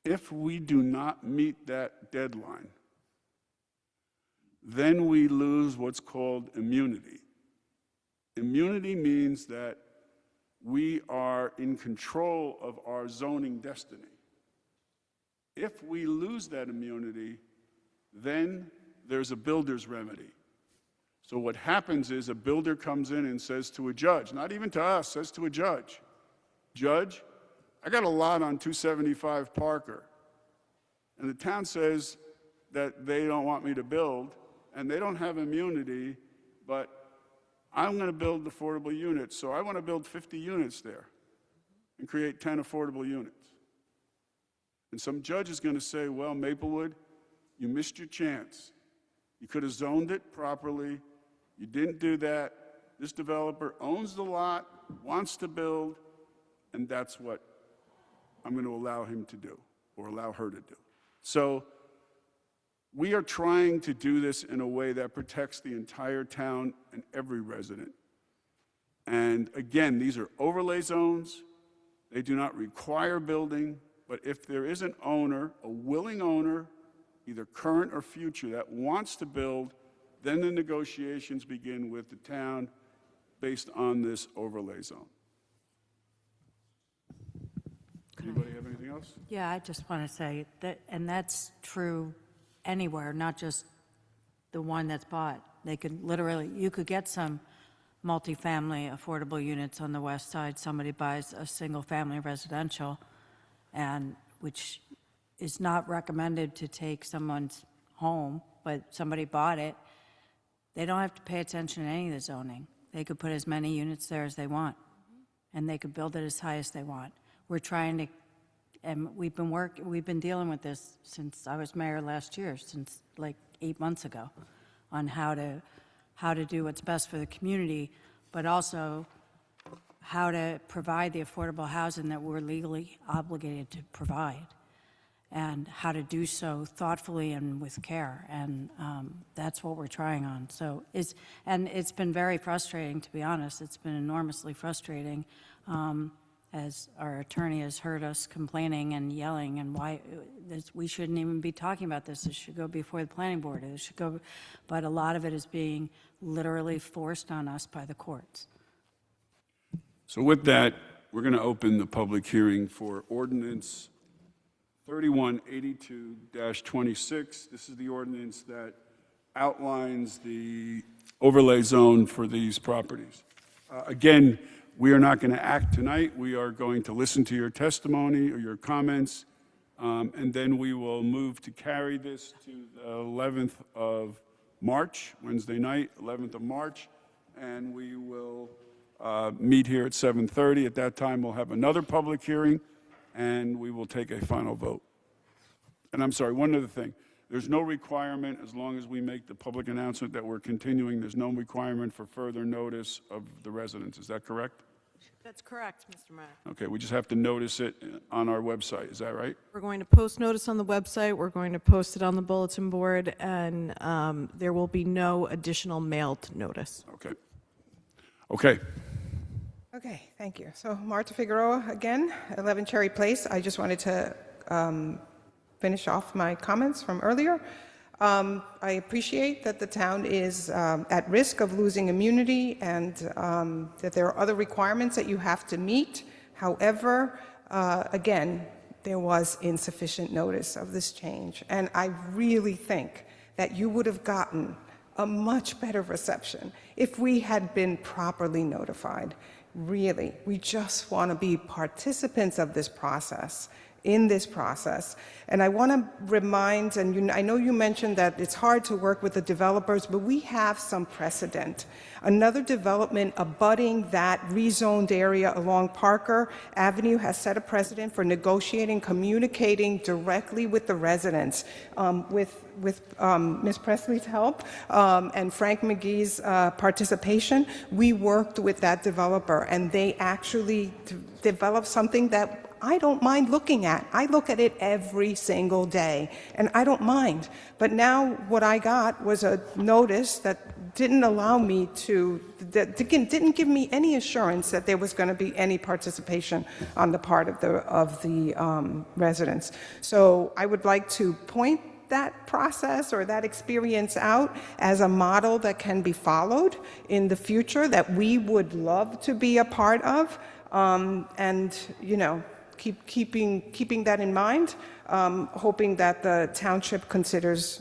If we do not meet that deadline, then we lose what's called immunity. Immunity means that we are in control of our zoning destiny. If we lose that immunity, then there's a builder's remedy. So what happens is a builder comes in and says to a judge, not even to us, says to a judge, "Judge, I got a lot on 275 Parker." And the town says that they don't want me to build, and they don't have immunity, but I'm going to build affordable units, so I want to build 50 units there and create 10 affordable units. And some judge is going to say, well, Maplewood, you missed your chance. You could have zoned it properly. You didn't do that. This developer owns the lot, wants to build, and that's what I'm going to allow him to do or allow her to do. So we are trying to do this in a way that protects the entire town and every resident. And again, these are overlay zones. They do not require building, but if there is an owner, a willing owner, either current or future, that wants to build, then the negotiations begin with the town based on this overlay zone. Anybody have anything else? Yeah, I just want to say that, and that's true anywhere, not just the one that's bought. They could literally, you could get some multifamily affordable units on the west side. Somebody buys a single family residential, and which is not recommended to take someone's home, but somebody bought it. They don't have to pay attention to any of the zoning. They could put as many units there as they want, and they could build it as high as they want. We're trying to And we've been dealing with this since I was mayor last year, since like 8 months ago, on how to do what's best for the community, but also how to provide the affordable housing that we're legally obligated to provide, and how to do so thoughtfully and with care. And that's what we're trying on. So it's been very frustrating, to be honest. It's been enormously frustrating, as our attorney has heard us complaining and yelling, and why we shouldn't even be talking about this. It should go before the planning board. It should go, but a lot of it is being literally forced on us by the courts. So with that, we're going to open the public hearing for ordinance 3182-26. This is the ordinance that outlines the overlay zone for these properties. Again, we are not going to act tonight. We are going to listen to your testimony or your comments, and then we will move to carry this to the 11th of March, Wednesday night, 11th of March, and we will meet here at 7:30. At that time, we'll have another public hearing, and we will take a final vote. And I'm sorry, one other thing. There's no requirement, as long as we make the public announcement that we're continuing, there's no requirement for further notice of the residents. Is that correct? That's correct, Mr. Mayor. Okay, we just have to notice it on our website. Is that right? We're going to post notice on the website, we're going to post it on the bulletin board, and there will be no additional mailed notice. Okay. Okay. Okay, thank you. So Marta Figueroa again, 11 Cherry Place. I just wanted to finish off my comments from earlier. I appreciate that the town is at risk of losing immunity, and that there are other requirements that you have to meet. However, again, there was insufficient notice of this change, and I really think that you would have gotten a much better reception if we had been properly notified. Really, we just want to be participants of this process, in this process. And I want to remind, and I know you mentioned that it's hard to work with the developers, but we have some precedent. Another development abutting that rezoned area along Parker Avenue has set a precedent for negotiating, communicating directly with the residents. With Ms. Presley's help and Frank McGee's participation, we worked with that developer, and they actually developed something that I don't mind looking at. I look at it every single day, and I don't mind. But now what I got was a notice that didn't allow me that didn't give me any assurance that there was going to be any participation on the part of the residents. So I would like to point that process or that experience out as a model that can be followed in the future, that we would love to be a part of, and keeping that in mind, hoping that the township considers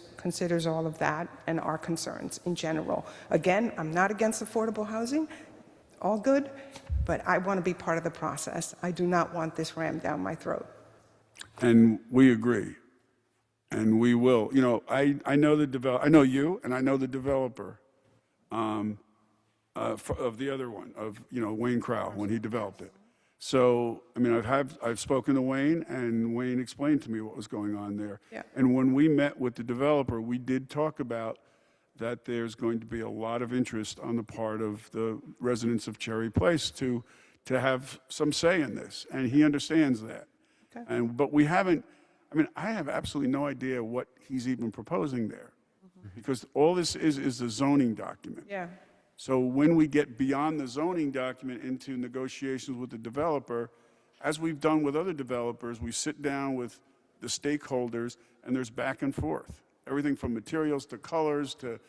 all of that and our concerns in general. Again, I'm not against affordable housing, all good, but I want to be part of the process. I do not want this rammed down my throat. And we agree. And we will. I know I know you, and I know the developer of the other one, of Wayne Crowell, when he developed it. So, I mean, I've spoken to Wayne, and Wayne explained to me what was going on there. Yeah. And when we met with the developer, we did talk about that there's going to be a lot of interest on the part of the residents of Cherry Place to have some say in this, and he understands that. Okay. But we haven't. I mean, I have absolutely no idea what he's even proposing there, because all this is a zoning document. Yeah. So when we get beyond the zoning document into negotiations with the developer, as we've done with other developers, we sit down with the stakeholders, and there's back and forth. Everything from materials to colors to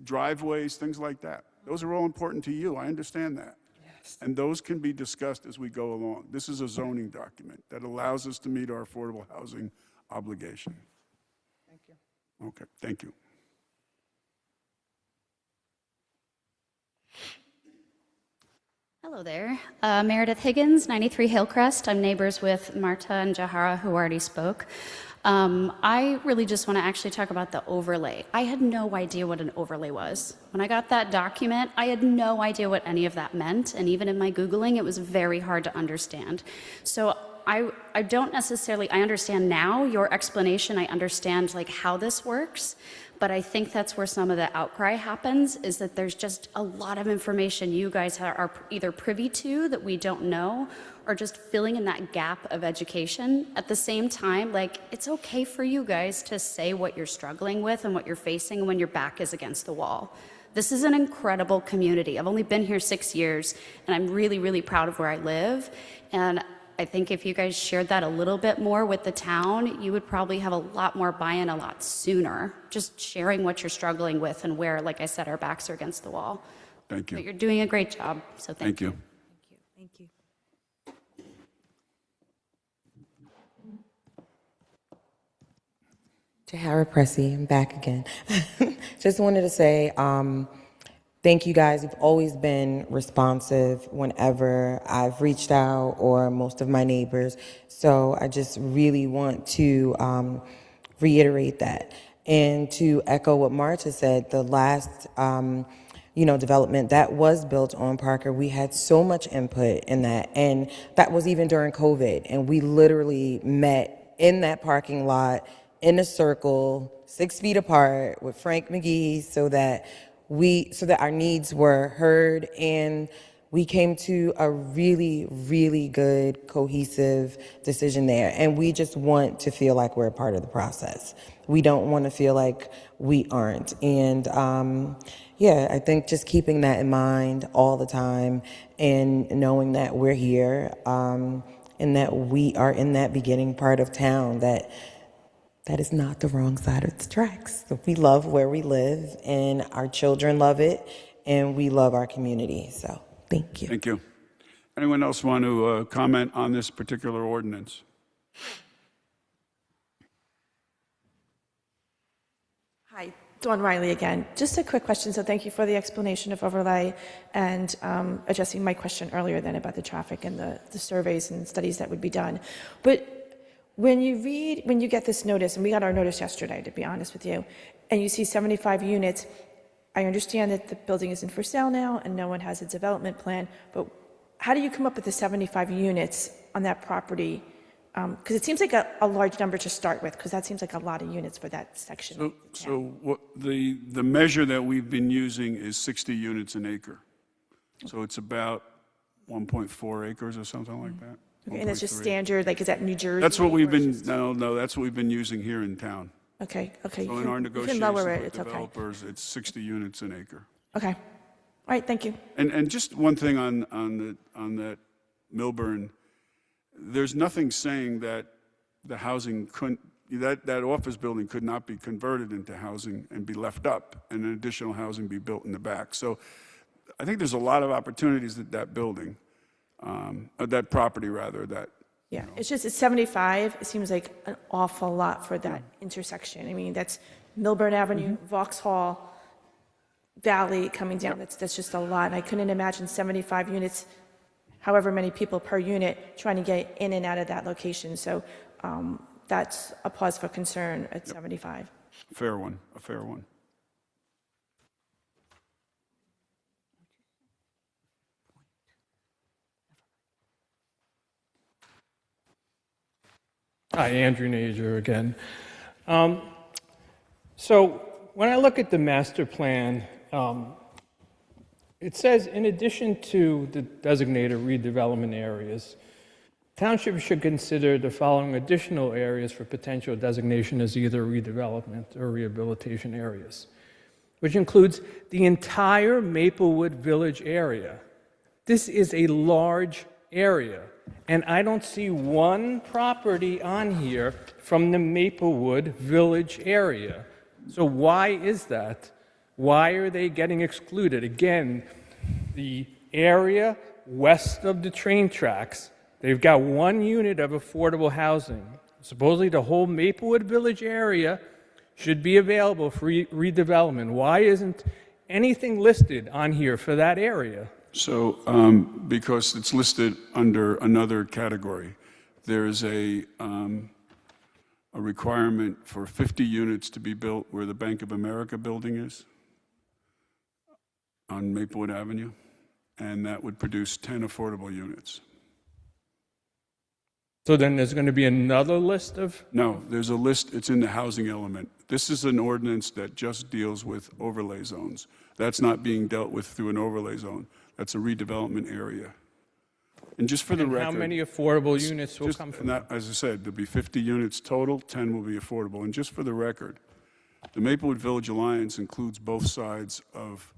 driveways, things like that. Those are all important to you. I understand that. Yes. And those can be discussed as we go along. This is a zoning document that allows us to meet our affordable housing obligation. Thank you. Okay, thank you. Hello there. Meredith Higgins, 93 Hillcrest. I'm neighbors with Marta and Jahara, who already spoke. I really just want to actually talk about the overlay. I had no idea what an overlay was. When I got that document, I had no idea what any of that meant, and even in my Googling, it was very hard to understand. So I don't necessarily, I understand now your explanation, I understand like how this works, but I think that's where some of the outcry happens, is that there's just a lot of information you guys are either privy to that we don't know, or just filling in that gap of education. At the same time, like, it's okay for you guys to say what you're struggling with and what you're facing when your back is against the wall. This is an incredible community. I've only been here 6 years, and I'm really, really proud of where I live. And I think if you guys shared that a little bit more with the town, you would probably have a lot more buy-in a lot sooner. Just sharing what you're struggling with and where, like I said, our backs are against the wall. Thank you. But you're doing a great job, so thank you. Thank you. Tahara Pressy, I'm back again. Just wanted to say thank you guys. You've always been responsive whenever I've reached out, or most of my neighbors. So I just really want to reiterate that. And to echo what Marta said, the last development that was built on Parker, we had so much input in that. And that was even during COVID. And we literally met in that parking lot in a circle, 6 feet apart, with Frank McGee, so that our needs were heard, and we came to a really, really good, cohesive decision there. And we just want to feel like we're a part of the process. We don't want to feel like we aren't. And I think just keeping that in mind all the time, and knowing that we're here, and that we are in that beginning part of town, that is not the wrong side of the tracks. So we love where we live, and our children love it, and we love our community. So thank you. Thank you. Anyone else want to comment on this particular ordinance? Hi, Dawn Riley again. Just a quick question. So thank you for the explanation of overlay and addressing my question earlier then about the traffic and the surveys and studies that would be done. But when you get this notice, and we got our notice yesterday, to be honest with you, and you see 75 units, I understand that the building isn't for sale now and no one has a development plan, but how do you come up with the 75 units on that property? Because it seems like a large number to start with, because that seems like a lot of units for that section. So what the measure that we've been using is 60 units an acre. So it's about 1.4 acres or something like that. Okay, and it's just standard, like, is that New Jersey? That's what we've been, no, that's what we've been using here in town. Okay. So in our negotiations with developers, it's 60 units an acre. Okay. All right, thank you. And just one thing on that Milburn, there's nothing saying that the housing couldn't, that office building could not be converted into housing and be left up, and an additional housing be built in the back. So I think there's a lot of opportunities at that building, that property rather, that. Yeah, it's just, it's 75. It seems like an awful lot for that intersection. I mean, that's Milburn Avenue, Vauxhall Valley coming down. That's just a lot. And I couldn't imagine 75 units, however many people per unit, trying to get in and out of that location. So that's a pause for concern at 75. A fair one. Hi, Andrew Nager again. So when I look at the master plan, it says, in addition to the designated redevelopment areas, Township should consider the following additional areas for potential designation as either redevelopment or rehabilitation areas, which includes the entire Maplewood Village area. This is a large area, and I don't see one property on here from the Maplewood Village area. So why is that? Why are they getting excluded? Again, the area west of the train tracks, they've got 1 unit of affordable housing. Supposedly the whole Maplewood Village area should be available for redevelopment. Why isn't anything listed on here for that area? So, because it's listed under another category, there's a requirement for 50 units to be built where the Bank of America building is on Maplewood Avenue, and that would produce 10 affordable units. So then there's going to be another list of? No, there's a list, it's in the housing element. This is an ordinance that just deals with overlay zones. That's not being dealt with through an overlay zone. That's a redevelopment area. And just for the And record. how many affordable units will just- come from and that, as I said, there'll be 50 units total, 10 will be affordable. And just for the record, the Maplewood Village Alliance includes both sides of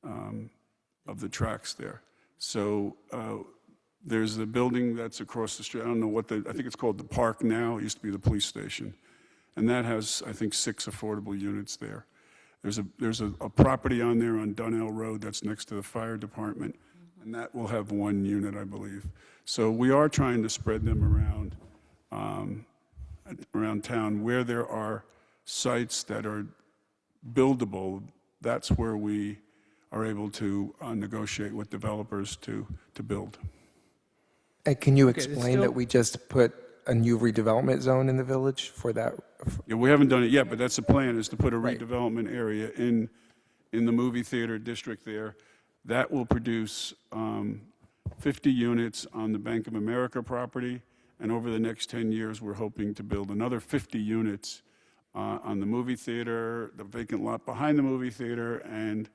the tracks there. So there's the building that's across the street. I don't know what I think it's called the Park now. It used to be the police station. And that has, I think, 6 affordable units there. There's a property on there on Dunnell Road that's next to the fire department, and that will have 1 unit, I believe. So we are trying to spread them around town where there are sites that are buildable. That's where we are able to negotiate with developers to build. Can you Okay, explain that we just put a new redevelopment zone in the village for that? Yeah, we haven't done it yet, but that's the plan, is to put a redevelopment area in the movie theater district there. That will produce 50 units on the Bank of America property, and over the next 10 years, we're hoping to build another 50 units on the movie theater, the vacant lot behind the movie theater, and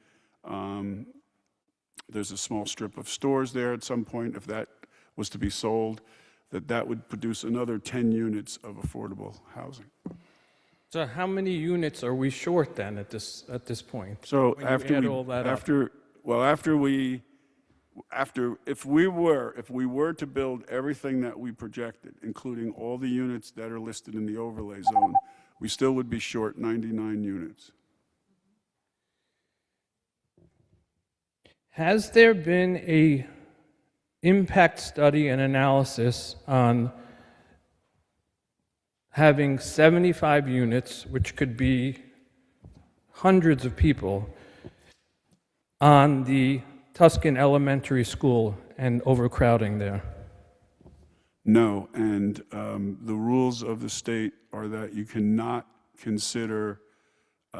there's a small strip of stores there at some point. If that was to be sold, that would produce another 10 units of affordable housing. So how many units are we short then at this point? So when you add all that up? if we were to build everything that we projected, including all the units that are listed in the overlay zone, we still would be short 99 units. Has there been a impact study and analysis on having 75 units, which could be hundreds of people, on the Tuscan Elementary School and overcrowding there? No, and the rules of the state are that you cannot consider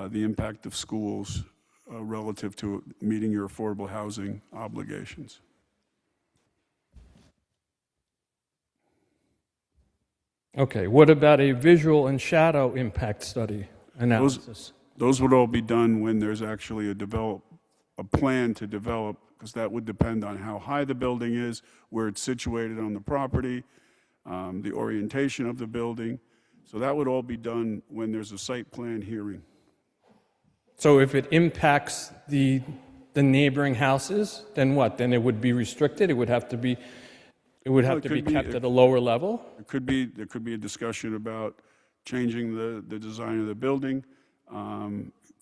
the impact of schools relative to meeting your affordable housing obligations. Okay, what about a visual and shadow impact study analysis? Those would all be done when there's actually a plan to develop, because that would depend on how high the building is, where it's situated on the property, the orientation of the building. So that would all be done when there's a site plan hearing. So if it impacts the neighboring houses, then what? Then it would be restricted? It would have to be kept at a lower level? There could be a discussion about changing the design of the building.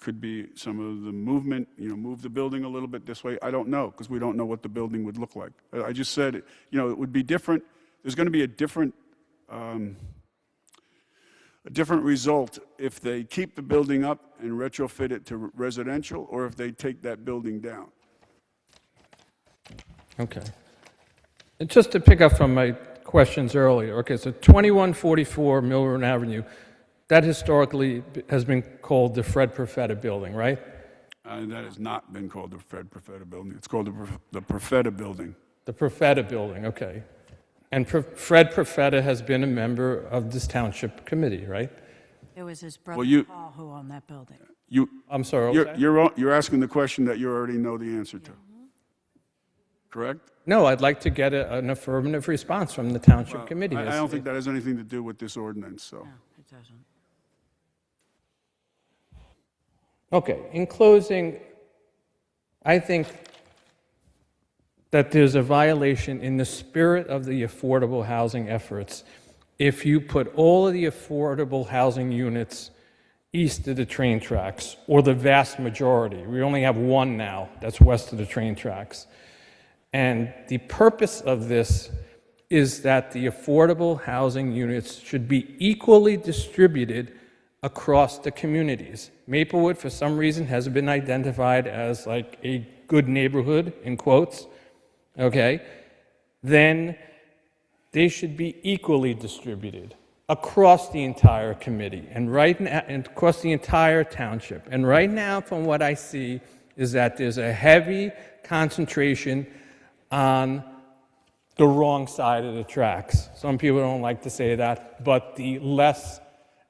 Could be some of the movement, move the building a little bit this way. I don't know, because we don't know what the building would look like. I just said, it would be different. There's going to be a different result if they keep the building up and retrofit it to residential, or if they take that building down. Okay. And just to pick up from my questions earlier, okay, so 2144 Milburn Avenue, that historically has been called the Fred Perfetta building, right? That has not been called the Fred Perfetta building. It's called the Perfetta building. The Perfetta building, okay. And Fred Perfetta has been a member of this township committee, right? It was his brother Paul who owned that building. I'm sorry, what was that? You're asking the question that you already know the answer to. Correct? No, I'd like to get an affirmative response from the township committee. I don't think that has anything to do with this ordinance, so. No, it doesn't. Okay, in closing, I think that there's a violation in the spirit of the affordable housing efforts if you put all of the affordable housing units east of the train tracks, or the vast majority. We only have one now that's west of the train tracks. And the purpose of this is that the affordable housing units should be equally distributed across the communities. Maplewood, for some reason, has been identified as like a good neighborhood, in quotes, okay? Then they should be equally distributed across the entire committee and across the entire township. And right now, from what I see, is that there's a heavy concentration on the wrong side of the tracks. Some people don't like to say that, but the less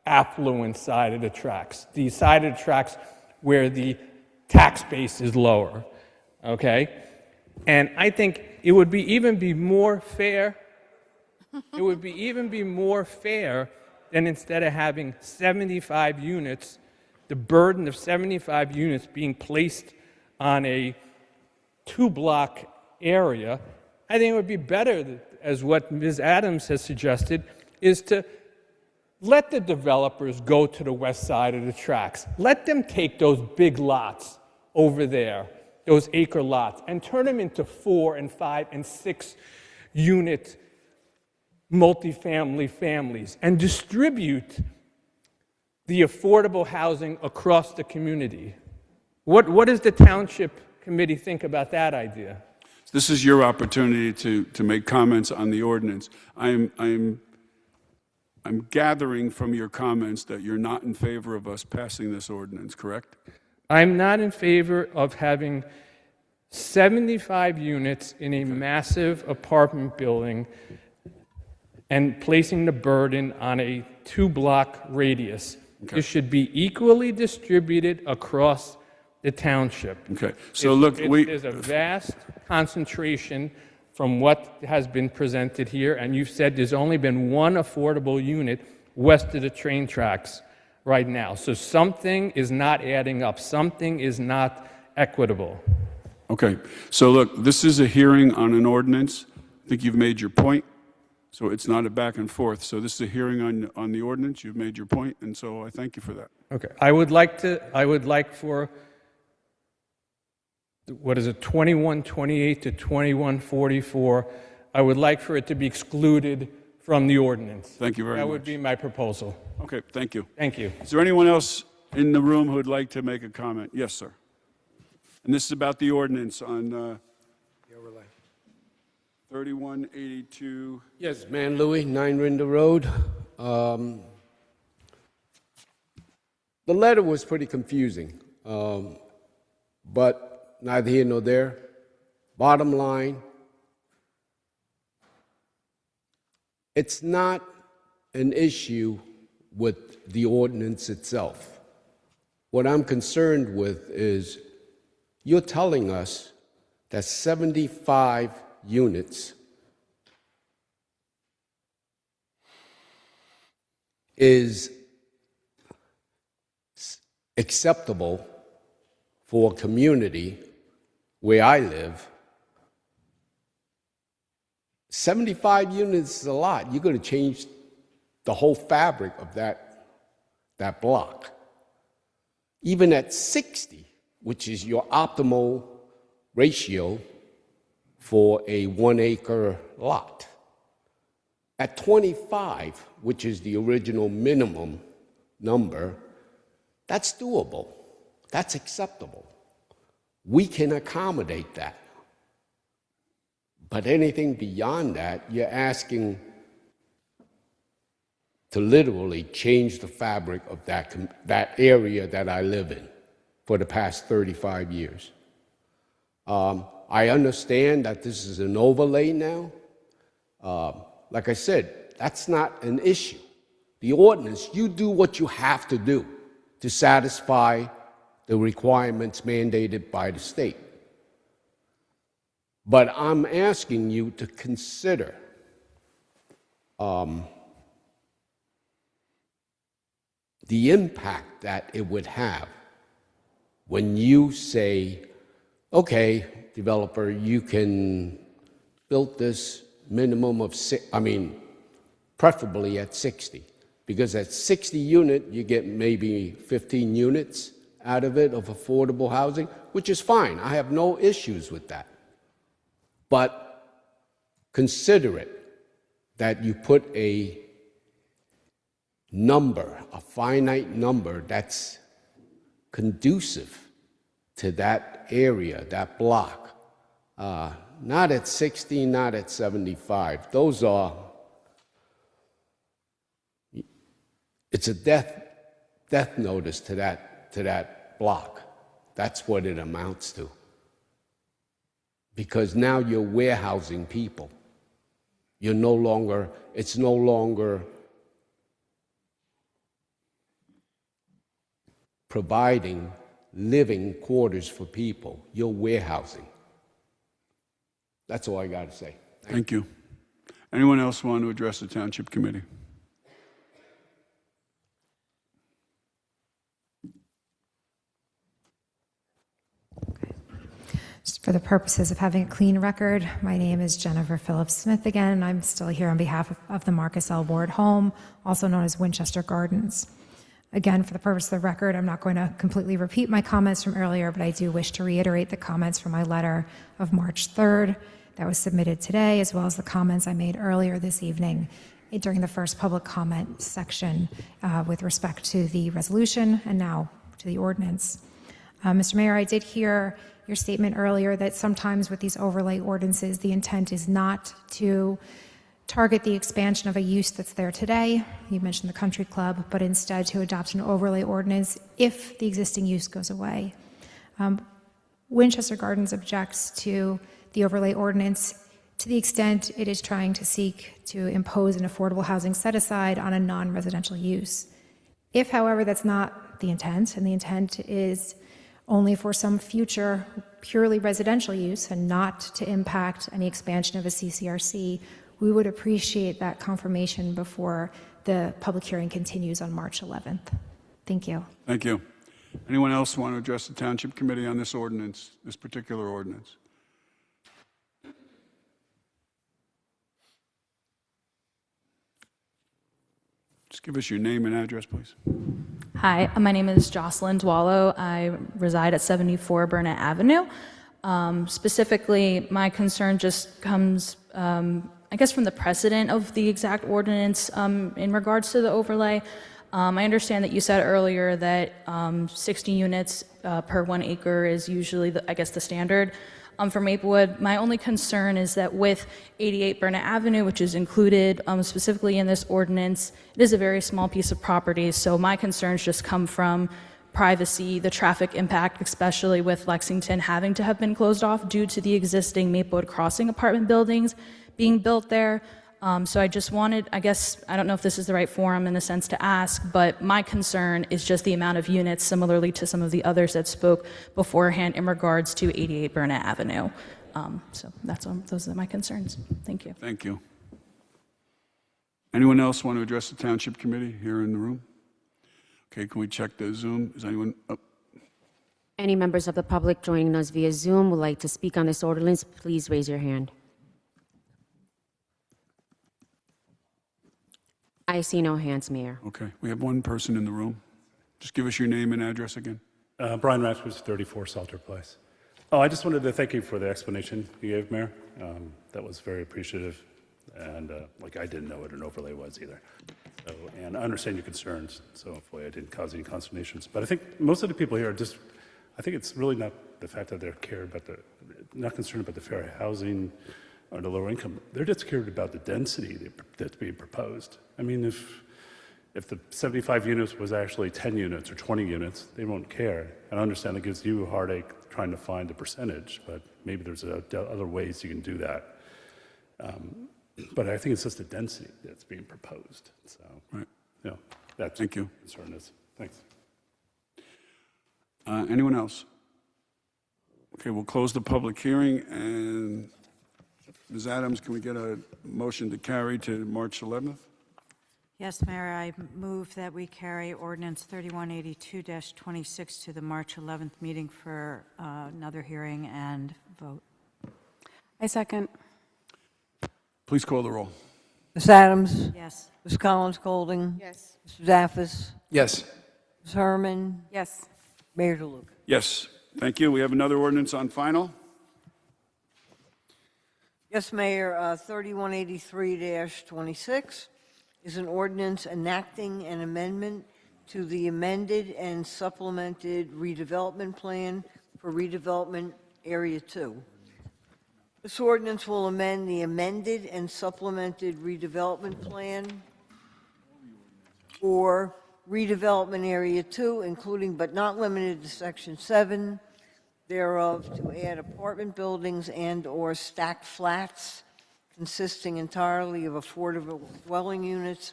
affluent side of the tracks, the side of the tracks where the tax base is lower, okay? And I think it would be more fair, it would be even be more fair than instead of having 75 units, the burden of 75 units being placed on a 2-block area. I think it would be better, as what Ms. Adams has suggested, is to let the developers go to the west side of the tracks. Let them take those big lots over there, those acre lots, and turn them into 4 and 5 and 6 unit multifamily families and distribute the affordable housing across the community. What does the Township Committee think about that idea? This is your opportunity to make comments on the ordinance. I'm gathering from your comments that you're not in favor of us passing this ordinance, correct? I'm not in favor of having 75 units in a massive apartment building and placing the burden on a 2-block radius. Okay. This should be equally distributed across the township. Okay, so look, there's a vast concentration from what has been presented here, and you've said there's only been one affordable unit west of the train tracks right now. So something is not adding up. Something is not equitable. Okay, so look, this is a hearing on an ordinance. I think you've made your point, so it's not a back and forth. So this is a hearing on the ordinance. You've made your point, and so I thank you for that. Okay, I would like for, what is it, 2128 to 2144, I would like for it to be excluded from the ordinance. Thank you very much. That would be my proposal. Okay, thank you. Thank you. Is there anyone else in the room who would like to make a comment? Yes, sir. And this is about the ordinance on 3182. Yes, Man Louis, 9 Rinder Road. The letter was pretty confusing, but neither here nor there. Bottom line, it's not an issue with the ordinance itself. What I'm concerned with is you're telling us that 75 units is acceptable for a community where I live. 75 units is a lot. You're going to change the whole fabric of that block. Even at 60, which is your optimal ratio for a 1-acre lot. At 25, which is the original minimum number, that's doable. That's acceptable. We can accommodate that. But anything beyond that, you're asking to literally change the fabric of that area that I live in for the past 35 years. I understand that this is an overlay now. Like I said, that's not an issue. The ordinance, you do what you have to do to satisfy the requirements mandated by the state. But I'm asking you to consider the impact that it would have when you say, okay, developer, you can build this minimum of preferably at 60, because at 60 unit, you get maybe 15 units out of it of affordable housing, which is fine. I have no issues with that. But consider it that you put a number, a finite number that's conducive to that area, that block. Not at 60, not at 75. Those are, it's a death notice to that block. That's what it amounts to. Because now you're warehousing people. It's no longer providing living quarters for people. You're warehousing. That's all I got to say. Thank you. Anyone else want to address the Township Committee? Just for the purposes of having a clean record, my name is Jennifer Phillips Smith again, and I'm still here on behalf of the Marcus L. Ward Home, also known as Winchester Gardens. Again, for the purpose of the record, I'm not going to completely repeat my comments from earlier, but I do wish to reiterate the comments from my letter of March 3rd that was submitted today, as well as the comments I made earlier this evening during the first public comment section with respect to the resolution and now to the ordinance. Mr. Mayor, I did hear your statement earlier that sometimes with these overlay ordinances, the intent is not to target the expansion of a use that's there today. You mentioned the country club, but instead to adopt an overlay ordinance if the existing use goes away. Winchester Gardens objects to the overlay ordinance to the extent it is trying to seek to impose an affordable housing set-aside on a non-residential use. If, however, that's not the intent, and the intent is only for some future purely residential use and not to impact any expansion of a CCRC, we would appreciate that confirmation before the public hearing continues on March 11th. Thank you. Thank you. Anyone else want to address the Township Committee on this ordinance, this particular ordinance? Just give us your name and address, please. Hi, my name is Jocelyn Dwallow. I reside at 74 Burnett Avenue. Specifically, my concern just comes, I guess, from the precedent of the exact ordinance in regards to the overlay. I understand that you said earlier that 60 units per 1 acre is usually, the standard for Maplewood. My only concern is that with 88 Burnett Avenue, which is included specifically in this ordinance, it is a very small piece of property, so my concerns just come from privacy, the traffic impact, especially with Lexington having to have been closed off due to the existing Maplewood Crossing apartment buildings being built there. So I just wanted, I don't know if this is the right forum in a sense to ask, but my concern is just the amount of units, similarly to some of the others that spoke beforehand in regards to 88 Burnett Avenue. So those are my concerns. Thank you. Thank you. Anyone else want to address the Township Committee here in the room? Okay, can we check the Zoom? Is anyone up? Any members of the public joining us via Zoom would like to speak on this ordinance, please raise your hand. I see no hands, Mayor. Okay, we have one person in the room. Just give us your name and address again. Brian Ratchford, 34 Salter Place. Oh, I just wanted to thank you for the explanation you gave, Mayor. That was very appreciative, and I didn't know what an overlay was either. So, and I understand your concerns, so hopefully I didn't cause any consternations. But I think most of the people here are just, I think it's really not the fact that they're not concerned about the fair housing or the lower income. They're just scared about the density that's being proposed. I mean, if the 75 units was actually 10 units or 20 units, they won't care. And I understand it gives you a heartache trying to find the percentage, but maybe there's other ways you can do that. But I think it's just the density that's being proposed. So, right. That's Thank you. Concern is. Thanks. Anyone else? Okay, we'll close the public hearing, and Ms. Adams, can we get a motion to carry to March 11th? Yes, Mayor, I move that we carry ordinance 3182-26 to the March 11th meeting for another hearing and vote. I second. Please call the roll. Ms. Adams? Yes. Ms. Collins Golding? Yes. Mr. Zaffis? Yes. Ms. Herman? Yes. Mayor DeLuca? Yes, thank you. We have another ordinance on final. Yes, Mayor, 3183-26 is an ordinance enacting an amendment to the amended and supplemented redevelopment plan for redevelopment Area 2. This ordinance will amend the amended and supplemented redevelopment plan for redevelopment Area 2, including but not limited to Section 7 thereof, to add apartment buildings and/or stacked flats consisting entirely of affordable dwelling units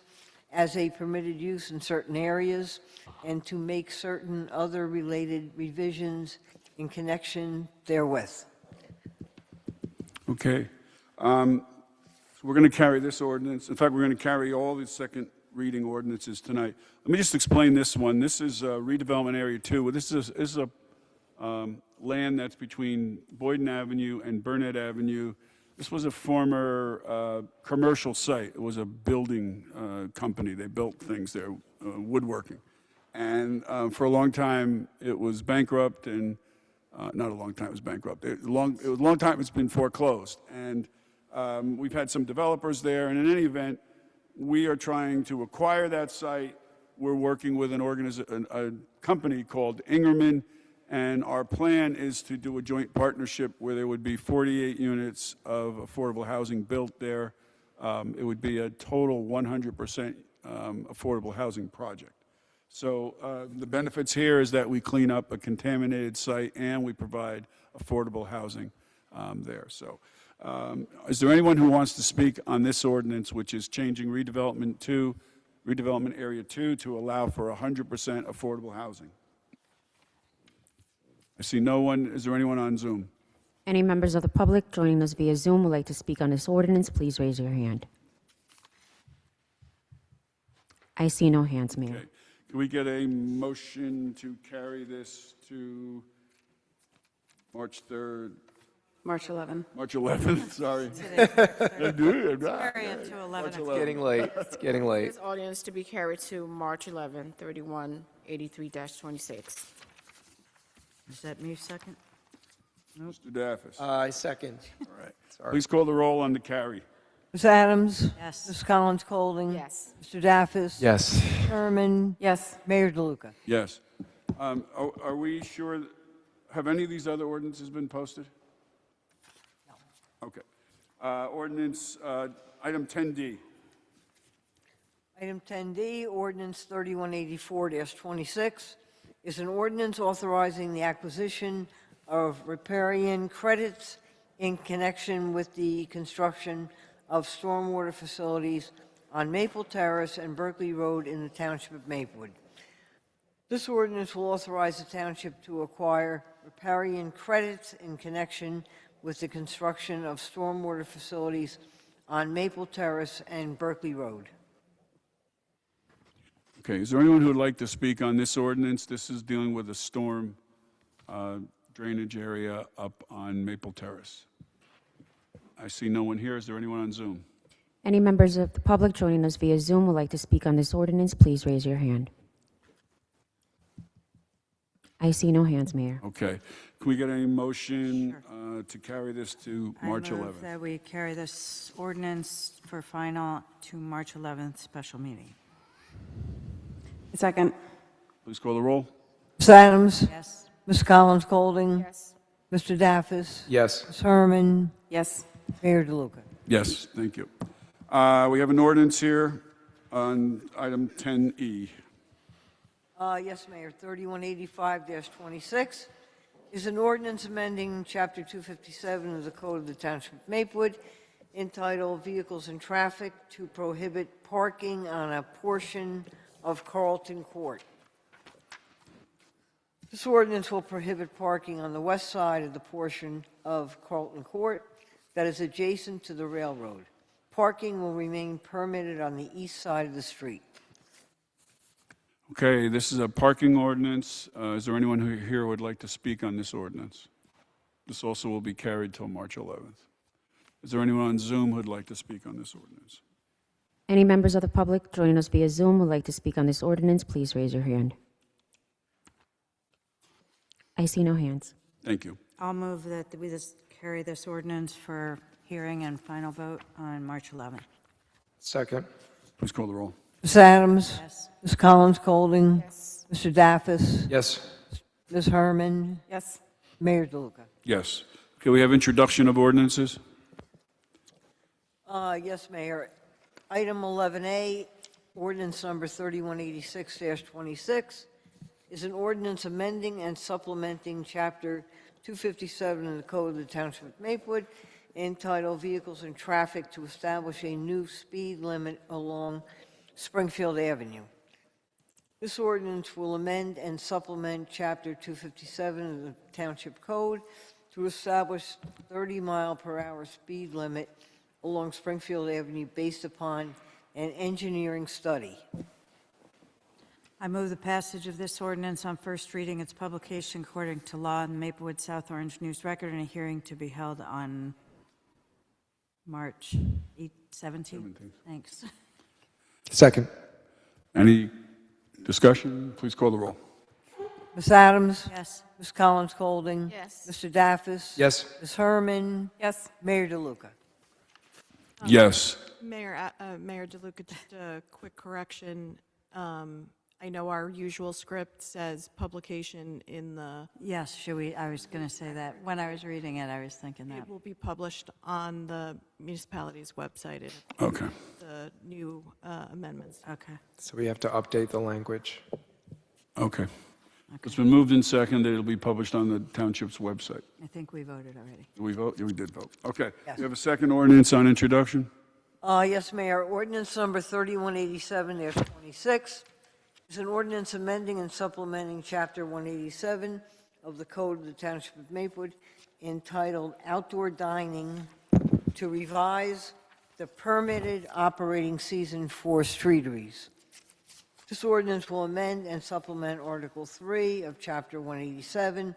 as a permitted use in certain areas, and to make certain other related revisions in connection therewith. Okay. So we're going to carry this ordinance. In fact, we're going to carry all the second reading ordinances tonight. Let me just explain this one. This is redevelopment area 2. This is a land that's between Boyden Avenue and Burnett Avenue. This was a former commercial site. It was a building company. They built things there, woodworking. And for a long time, it was bankrupt, and not a long time, it was bankrupt. It was a long time it's been foreclosed. And we've had some developers there, and in any event, we are trying to acquire that site. We're working with a company called Ingerman, and our plan is to do a joint partnership where there would be 48 units of affordable housing built there. It would be a total 100% affordable housing project. So the benefits here is that we clean up a contaminated site and we provide affordable housing there. So is there anyone who wants to speak on this ordinance, which is changing redevelopment area 2 to allow for 100% affordable housing? I see no one. Is there anyone on Zoom? Any members of the public joining us via Zoom would like to speak on this ordinance, please raise your hand. I see no hands, Mayor. Okay. Can we get a motion to carry this to March 3rd? March 11th. March 11th, sorry. Carry it to 11. It's getting late. It's getting late. This ordinance to be carried to March 11, 3183-26. Is that me second? Mr. Daffis. I second. All right. Please call the roll on the carry. Ms. Adams? Yes. Ms. Collins Colding? Yes. Mr. Daffis? Yes. Herman? Yes. Mayor DeLuca? Yes. Are we sure, have any of these other ordinances been posted? No. Okay. Ordinance, item 10D. Item 10D, ordinance 3184-26, is an ordinance authorizing the acquisition of riparian credits in connection with the construction of stormwater facilities on Maple Terrace and Berkeley Road in the Township of Maplewood. This ordinance will authorize the township to acquire riparian credits in connection with the construction of stormwater facilities on Maple Terrace and Berkeley Road. Okay, is there anyone who would like to speak on this ordinance? This is dealing with a storm drainage area up on Maple Terrace. I see no one here. Is there anyone on Zoom? Any members of the public joining us via Zoom would like to speak on this ordinance, please raise your hand. I see no hands, Mayor. Okay. Can we get a motion to carry this to March I move 11th? that we carry this ordinance for final to March 11th special meeting. Second. Please call the roll. Ms. Adams? Yes. Ms. Collins Colding? Yes. Mr. Daffis? Yes. Ms. Herman? Yes. Mayor DeLuca? Yes, thank you. We have an ordinance here on item 10E. Yes, Mayor, 3185-26 is an ordinance amending Chapter 257 of the Code of the Township of Maplewood entitled Vehicles and Traffic to prohibit parking on a portion of Carlton Court. This ordinance will prohibit parking on the west side of the portion of Carlton Court that is adjacent to the railroad. Parking will remain permitted on the east side of the street. Okay, this is a parking ordinance. Is there anyone who here would like to speak on this ordinance? This also will be carried till March 11th. Is there anyone on Zoom who would like to speak on this ordinance? Any members of the public joining us via Zoom would like to speak on this ordinance, please raise your hand. I see no hands. Thank you. I'll move that we just carry this ordinance for hearing and final vote on March 11th. Second. Please call the roll. Ms. Adams? Yes. Ms. Collins Colding? Yes. Mr. Daffis? Yes. Ms. Herman? Yes. Mayor DeLuca? Yes. Okay, we have introduction of ordinances. Yes, Mayor. Item 11A, ordinance number 3186-26, is an ordinance amending and supplementing Chapter 257 of the Code of the Township of Maplewood entitled Vehicles and Traffic, to establish a new speed limit along Springfield Avenue. This ordinance will amend and supplement Chapter 257 of the Township Code to establish 30-mile-per-hour speed limit along Springfield Avenue based upon an engineering study. I move the passage of this ordinance on first reading, its publication according to law in the Maplewood South Orange News Record, and a hearing to be held on March 17th. Thanks. Second. Any discussion? Please call the roll. Ms. Adams? Yes. Ms. Collins Golding? Yes. Mr. Daffis? Yes. Ms. Herman? Yes. Mayor DeLuca? Yes. Mayor DeLuca, just a quick correction. I know our usual script says publication in the, Yes, should we, I was going to say that. When I was reading it, I was thinking that. it will be published on the municipality's website. Okay. The new amendments. Okay. So we have to update the language. Okay. It's been moved and seconded. It'll be published on the township's website. I think we voted already. Did we vote? Yeah, we did vote. Okay. Yes. We have a second ordinance on introduction? Yes, Mayor. Ordinance number 3187-26 is an ordinance amending and supplementing Chapter 187 of the Code of the Township of Maplewood entitled Outdoor Dining to revise the permitted operating season for streeteries. This ordinance will amend and supplement Article 3 of Chapter 187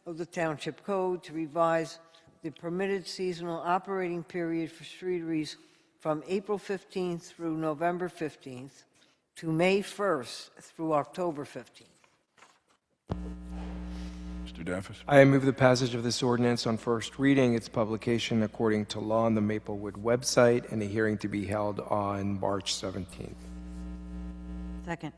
of the Township Code to revise the permitted seasonal operating period for streeteries from April 15th through November 15th to May 1st through October 15th. Mr. Daffis? I move the passage of this ordinance on first reading, its publication according to law on the Maplewood website, and a hearing to be held on March 17th. Second.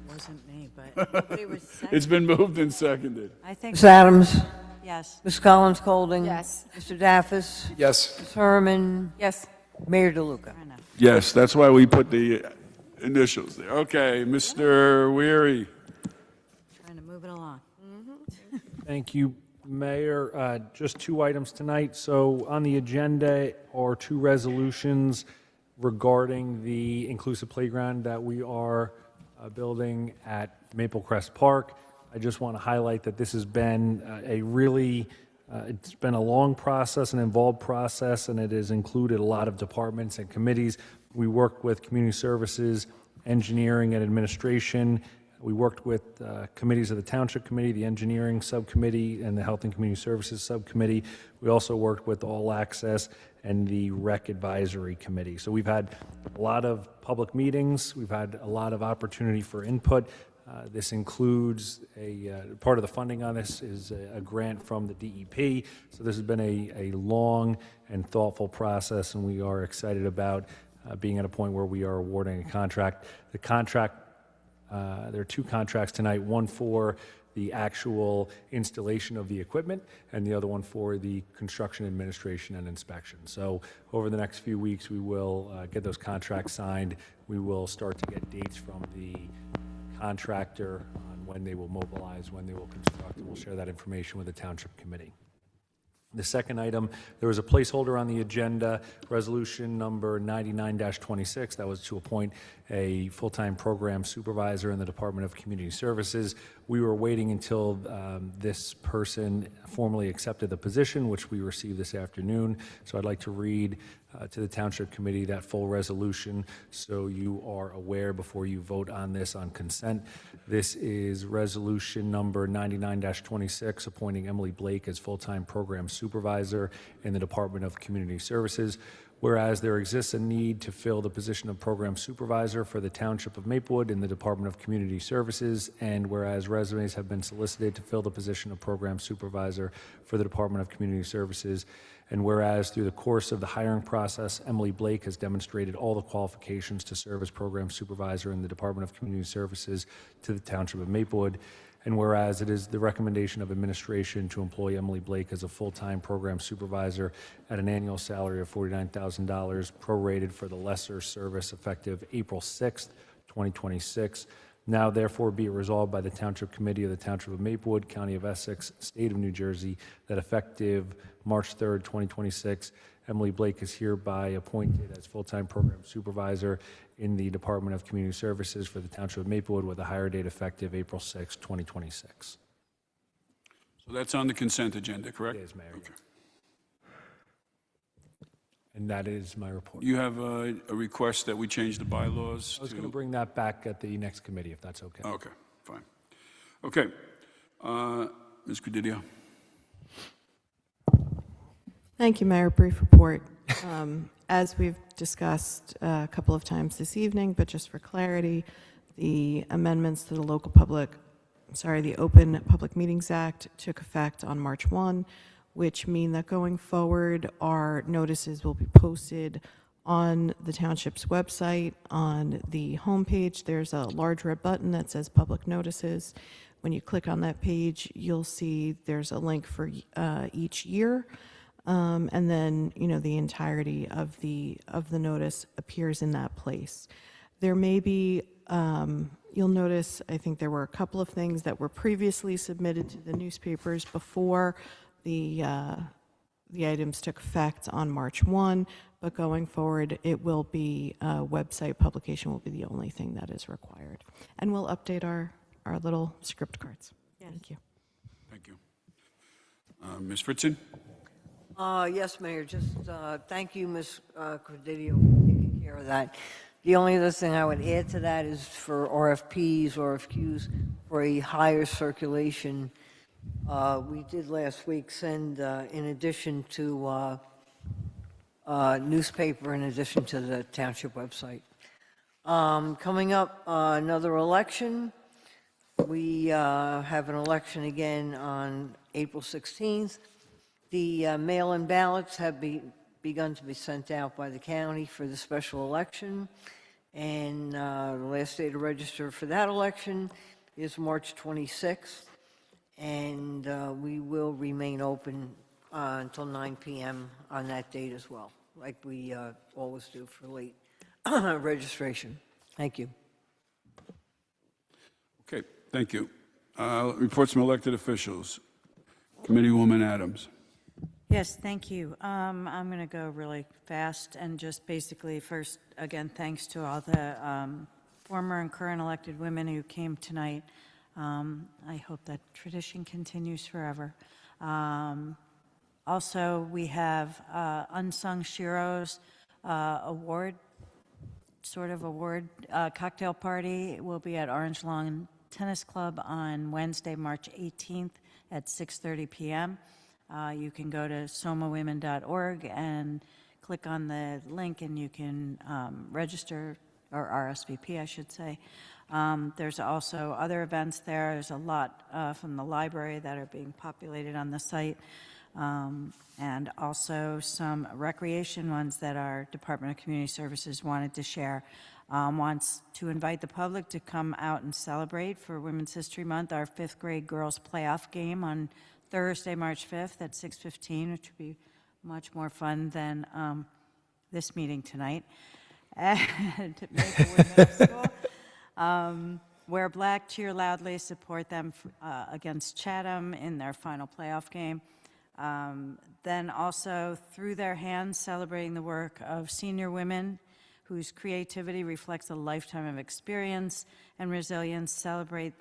Wasn't me, but nobody was second. It's been moved and seconded. I think. Ms. Adams? Yes. Ms. Collins Golding? Yes. Mr. Daffis? Yes. Ms. Herman? Yes. Mayor DeLuca? Yes, that's why we put the initials there. Okay, Mr. Weary. Trying to move it along. Thank you, Mayor. Just two items tonight. So on the agenda are two resolutions regarding the inclusive playground that we are building at Maple Crest Park. I just want to highlight that this has been it's been a long process, an involved process, and it has included a lot of departments and committees. We worked with community services, engineering, and administration. We worked with committees of the Township Committee, the Engineering Subcommittee, and the Health and Community Services Subcommittee. We also worked with All Access and the Rec Advisory Committee. So we've had a lot of public meetings. We've had a lot of opportunity for input. This includes part of the funding on this is a grant from the DEP. So this has been a long and thoughtful process, and we are excited about being at a point where we are awarding a contract. The contract, there are two contracts tonight, one for the actual installation of the equipment and the other one for the construction administration and inspection. So over the next few weeks, we will get those contracts signed. We will start to get dates from the contractor on when they will mobilize, when they will construct, and we'll share that information with the Township Committee. The second item, there was a placeholder on the agenda, resolution number 99-26. That was to appoint a full-time program supervisor in the Department of Community Services. We were waiting until this person formally accepted the position, which we received this afternoon. So I'd like to read to the Township Committee that full resolution so you are aware before you vote on this on consent. This is resolution number 99-26, appointing Emily Blake as full-time program supervisor in the Department of Community Services. Whereas there exists a need to fill the position of program supervisor for the Township of Maplewood in the Department of Community Services, and whereas resumes have been solicited to fill the position of program supervisor for the Department of Community Services, and whereas through the course of the hiring process, Emily Blake has demonstrated all the qualifications to serve as program supervisor in the Department of Community Services to the Township of Maplewood, and whereas it is the recommendation of administration to employ Emily Blake as a full-time program supervisor at an annual salary of $49,000 prorated for the lesser service effective April 6th, 2026. Now therefore be it resolved by the Township Committee of the Township of Maplewood, County of Essex, State of New Jersey, that effective March 3rd, 2026, Emily Blake is hereby appointed as full-time program supervisor in the Department of Community Services for the Township of Maplewood with a hire date effective April 6, 2026. So that's on the consent agenda, correct? It is, Mayor. And that is my report. You have a request that we change the bylaws I was going to bring that back at the next committee, if that's okay. Okay, fine. Okay. Ms. Credidio. Thank you, Mayor. Brief report. As we've discussed a couple of times this evening, but just for clarity, the amendments to the the Open Public Meetings Act took effect on March 1, which mean that going forward, our notices will be posted on the township's website. On the homepage, there's a large red button that says Public Notices. When you click on that page, you'll see there's a link for each year. And then, the entirety of the notice appears in that place. There may be, you'll notice, I think there were a couple of things that were previously submitted to the newspapers before the items took effect on March 1, but going forward, it will be, website publication will be the only thing that is required. And we'll update our little script cards. Thank you. Thank you. Ms. Fritzen? Yes, Mayor, just thank you, Ms. Credidio, for taking care of that. The only other thing I would add to that is for RFQs for a higher circulation. We did last week send, in addition to newspaper, in addition to the township website. Coming up, another election. We have an election again on April 16th. The mail-in ballots have begun to be sent out by the county for the special election, and the last day to register for that election is March 26th, and we will remain open until 9 p.m. on that date as well, like we always do for late registration. Thank you. Okay, thank you. Reports from elected officials. Committeewoman Adams. Yes, thank you. I'm going to go really fast and just basically first, again, thanks to all the former and current elected women who came tonight. I hope that tradition continues forever. Also, we have Unsung Sheroes award cocktail party. It will be at Orange Lawn Tennis Club on Wednesday, March 18th at 6:30 p.m. You can go to somawomen.org and click on the link and you can register, or RSVP, I should say. There's also other events there. There's a lot from the library that are being populated on the site, and also some recreation ones that our Department of Community Services wanted to share. Wants to invite the public to come out and celebrate for Women's History Month, our 5th grade girls playoff game on Thursday, March 5th at 6:15, which would be much more fun than this meeting tonight at Maplewood Middle School. Wear black, cheer loudly, support them against Chatham in their final playoff game. Then also, through their hands, celebrating the work of senior women whose creativity reflects a lifetime of experience and resilience. Celebrate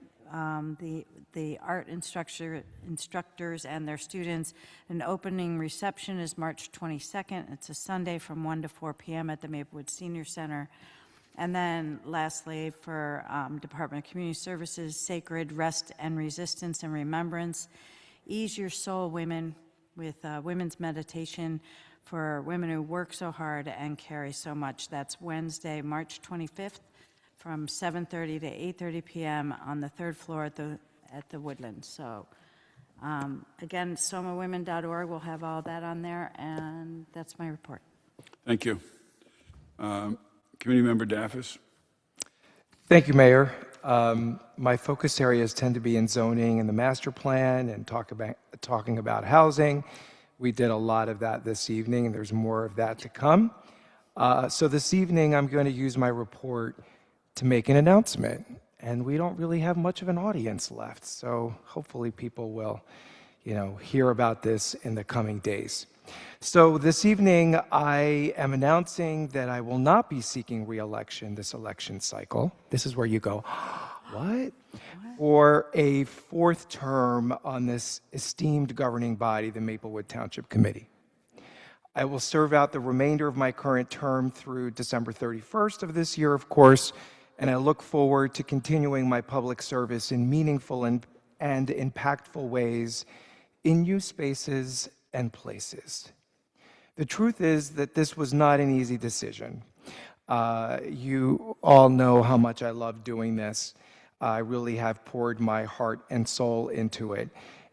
the art instructors and their students. An opening reception is March 22nd. It's a Sunday from 1 to 4 p.m. at the Maplewood Senior Center. And then lastly, for Department of Community Services, Sacred Rest and Resistance and Remembrance. Ease your soul, women, with women's meditation for women who work so hard and carry so much. That's Wednesday, March 25th from 7:30 to 8:30 p.m. on the 3rd floor at the Woodlands. So again, somawomen.org will have all that on there, and that's my report. Thank you. Committee Member Daffis. Thank you, Mayor. My focus areas tend to be in zoning and the master plan and talking about housing. We did a lot of that this evening, and there's more of that to come. So this evening, I'm going to use my report to make an announcement. and we don't really have much of an audience left. So hopefully people will, hear about this in the coming days. So this evening, I am announcing that I will not be seeking re-election this election cycle. This is where you go, what? For a fourth term on this esteemed governing body, the Maplewood Township Committee. I will serve out the remainder of my current term through December 31st of this year, of course, and I look forward to continuing my public service in meaningful and impactful ways in new spaces and places. The truth is that this was not an easy decision. You all know how much I love doing this. I really have poured my heart and soul into it.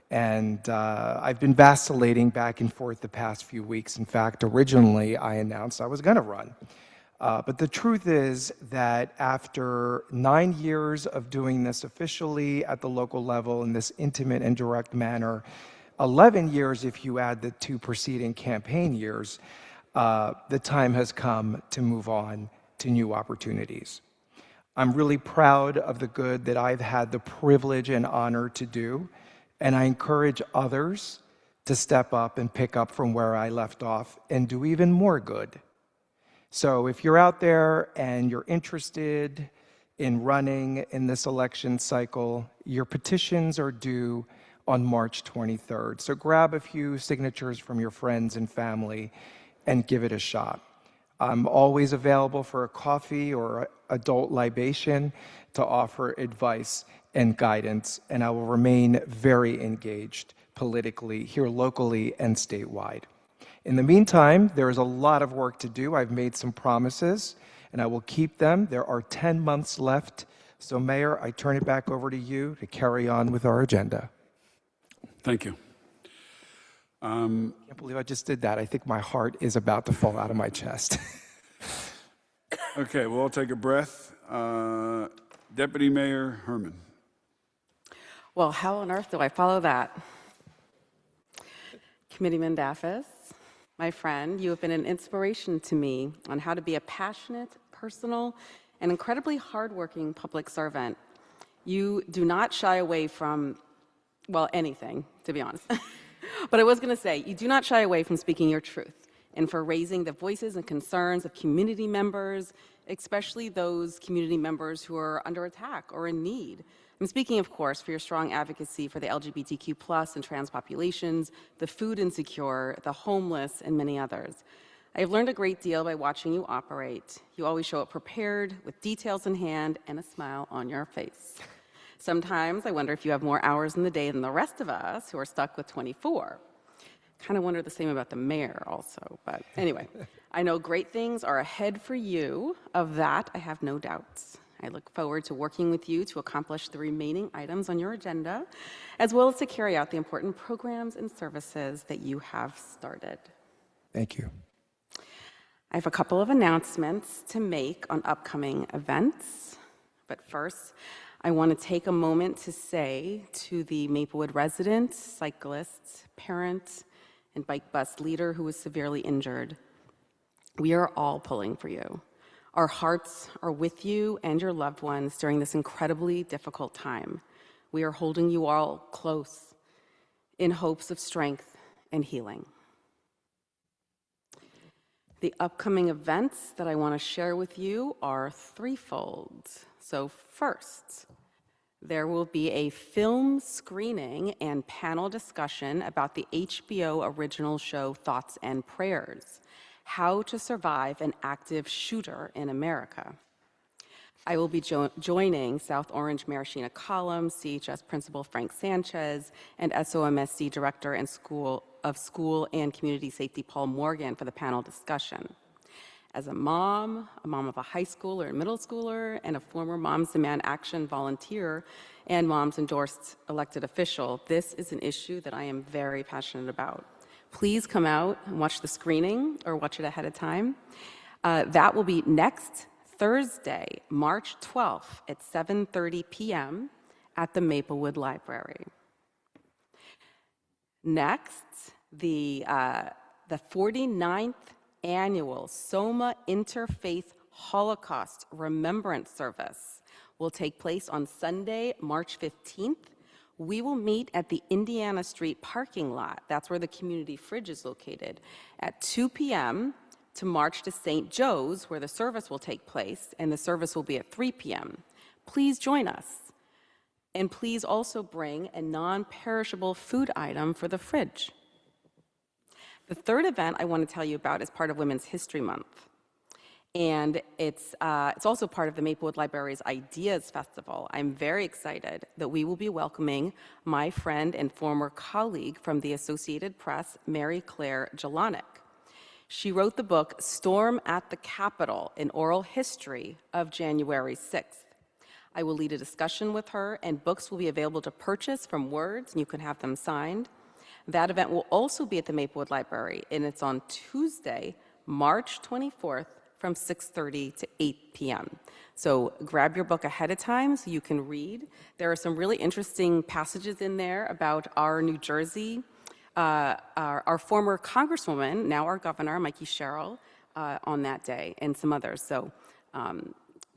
And I've been vacillating back and forth the past few weeks. In fact, originally I announced I was going to run. But the truth is that after 9 years of doing this officially at the local level in this intimate and direct manner, 11 years if you add the 2 preceding campaign years, the time has come to move on to new opportunities. I'm really proud of the good that I've had the privilege and honor to do, and I encourage others to step up and pick up from where I left off and do even more good. So if you're out there and you're interested in running in this election cycle, your petitions are due on March 23rd. So grab a few signatures from your friends and family and give it a shot. I'm always available for a coffee or adult libation to advice advice and guidance, and I will remain very engaged politically here locally and statewide. In the meantime, there is a lot of work to do. I've made some promises, and I will keep them. There are 10 months left. So, Mayor, I turn it back over to you to carry on with our agenda. Thank you. I can't believe I just did that. I think my heart is about to fall out of my chest. Okay, we'll all take a breath. Deputy Mayor Herman. Well, how on earth do I follow that? Committeeman Daffis, my friend, you have been an inspiration to me on how to be a passionate, personal, and incredibly hardworking public servant. You do not shy away from, well, anything, to be honest. But I was going to say, you do not shy away from speaking your truth and for raising the voices and concerns of community members, especially those community members who are under attack or in need. I'm speaking, of course, for your strong advocacy for the LGBTQ+ and trans populations, the food insecure, the homeless, and many others. I have learned a great deal by watching you operate. You always show up prepared, with details in hand, and a smile on your face. Sometimes I wonder if you have more hours in the day than the rest of us who are stuck with 24. Kind of wonder the same about the mayor also, but anyway. I know great things are ahead for you. Of that, I have no doubts. I look forward to working with you to accomplish the remaining items on your agenda, as well as to carry out the important programs and services that you have started. Thank you. I have a couple of announcements to make on upcoming events, but first, I want to take a moment to say to the Maplewood resident, cyclist, parent, and bike bus leader who was severely injured, we are all pulling for you. Our hearts are with you and your loved ones during this incredibly difficult time. We are holding you all close in hopes of strength and healing. The upcoming events that I want to share with you are threefold. So first, there will be a film screening and panel discussion about the HBO original show Thoughts and Prayers, How to Survive an Active Shooter in America. I will be joining South Orange Mayor Sheena Collum, CHS Principal Frank Sanchez, and SOMSC Director and School and Community Safety Paul Morgan for the panel discussion. As a mom of a high schooler and middle schooler, and a former Moms Demand Action volunteer and Moms Endorsed elected official, this is an issue that I am very passionate about. Please come out and watch the screening or watch it ahead of time. That will be next Thursday, March 12th at 7:30 p.m. at the Maplewood Library. Next, the 49th annual SOMA Interfaith Holocaust Remembrance Service will take place on Sunday, March 15th. We will meet at the Indiana Street parking lot. That's where the community fridge is located, at 2 p.m. to march to St. Joe's, where the service will take place, and the service will be at 3 p.m. Please join us. And please also bring a non-perishable food item for the fridge. The third event I want to tell you about is part of Women's History Month. And it's also part of the Maplewood Library's Ideas Festival. I'm very excited that we will be welcoming my friend and former colleague from the Associated Press, Mary Claire Jelinek. She wrote the book Storm at the Capitol, an oral history of January 6th. I will lead a discussion with her, and books will be available to purchase from Words, and you can have them signed. That event will also be at the Maplewood Library, and it's on Tuesday, March 24th, from 6:30 to 8 p.m. So grab your book ahead of time so you can read. There are some really interesting passages in there about our New Jersey, our former Congresswoman, now our Governor, Mikey Sherrill, on that day, and some others. So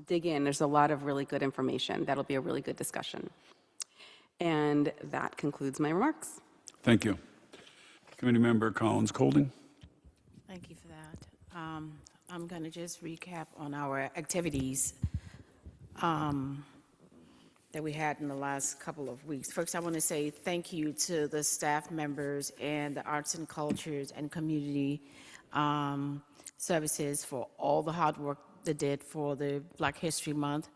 dig in. There's a lot of really good information. That'll be a really good discussion. And that concludes my remarks. Thank you. Committee Member Collins Colding. Thank you for that. I'm going to just recap on our activities that we had in the last couple of weeks. First, I want to say thank you to the staff members and the arts and cultures and community services for all the hard work they did for the Black History Month.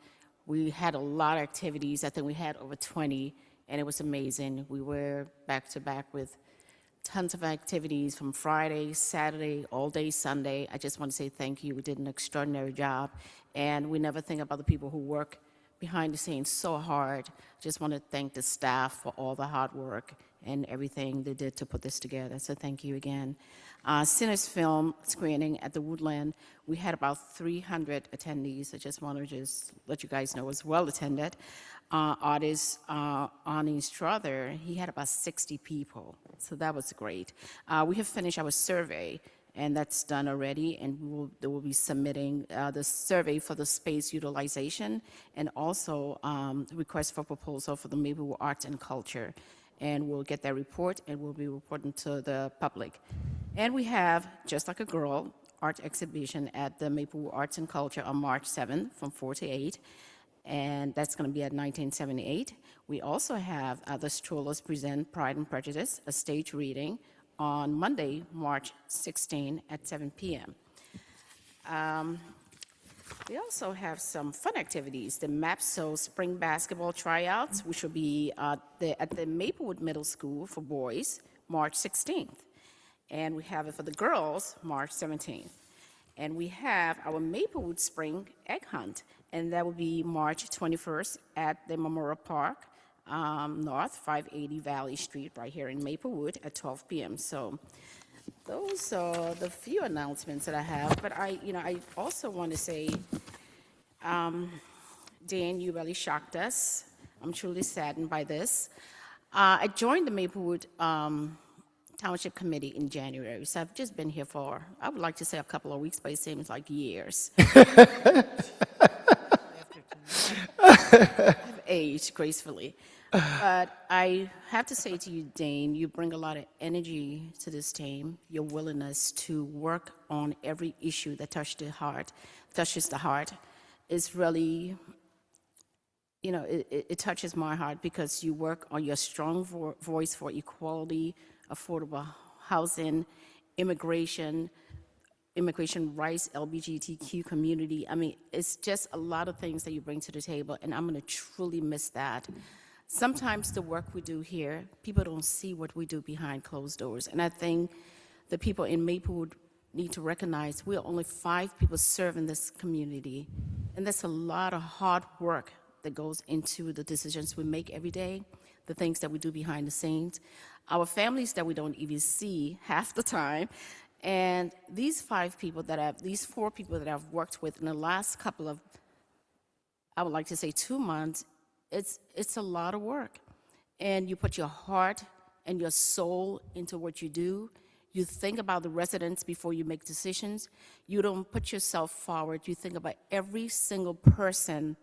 We had a lot of activities. I think we had over 20, and it was amazing. We were back to back with tons of activities from Friday, Saturday, all day Sunday. I just want to say thank you. We did an extraordinary job, and we never think about the people who work behind the scenes so hard. Just want to thank the staff for all the hard work and everything they did to put this together. So thank you again. Sinners film screening at the Woodland. We had about 300 attendees. I just want to let you guys know it was well attended. Artist Ani Strother, he had about 60 people, so that was great. We have finished our survey, and that's done already, and they will be submitting the survey for the space utilization and also request for proposal for the Maplewood Arts and Culture. And we'll get that report, and we'll be reporting to the public. And we have Just Like a Girl art exhibition at the Maplewood Arts and Culture on March 7th from 4 to 8. And that's going to be at 1978. We also have the Strollers present Pride and Prejudice, a stage reading, on Monday, March 16 at 7 p.m. We also have some fun activities. The MAPSO Spring Basketball Tryouts, which will be at the Maplewood Middle School for boys, March 16th. And we have it for the girls, March 17th. And we have our Maplewood Spring Egg Hunt, and that will be March 21st at the Memorial Park North, 580 Valley Street, right here in Maplewood at 12 p.m. So those are the few announcements that I have. But I also want to say, Dan, you really shocked us. I'm truly saddened by this. I joined the Maplewood Township Committee in January, so I've just been here for, I would like to say a couple of weeks, but it seems like years. I've aged gracefully. But I have to say to you, Dane, you bring a lot of energy to this team. Your willingness to work on every issue that touches the heart is really, it touches my heart because you work on your strong voice for equality, affordable housing, immigration rights, LGBTQ community. I mean, it's just a lot of things that you bring to the table, and I'm going to truly miss that. Sometimes the work we do here, people don't see what we do behind closed doors, and I think the people in Maplewood need to recognize we're only 5 people serving this community, and that's a lot of hard work that goes into the decisions we make every day, the things that we do behind the scenes, our families that we don't even see half the time. And these 4 people that I've worked with in the last couple of, I would like to say 2 months, it's a lot of work. And you put your heart and your soul into what you do. You think about the residents before you make decisions. You don't put yourself forward. You think about every single person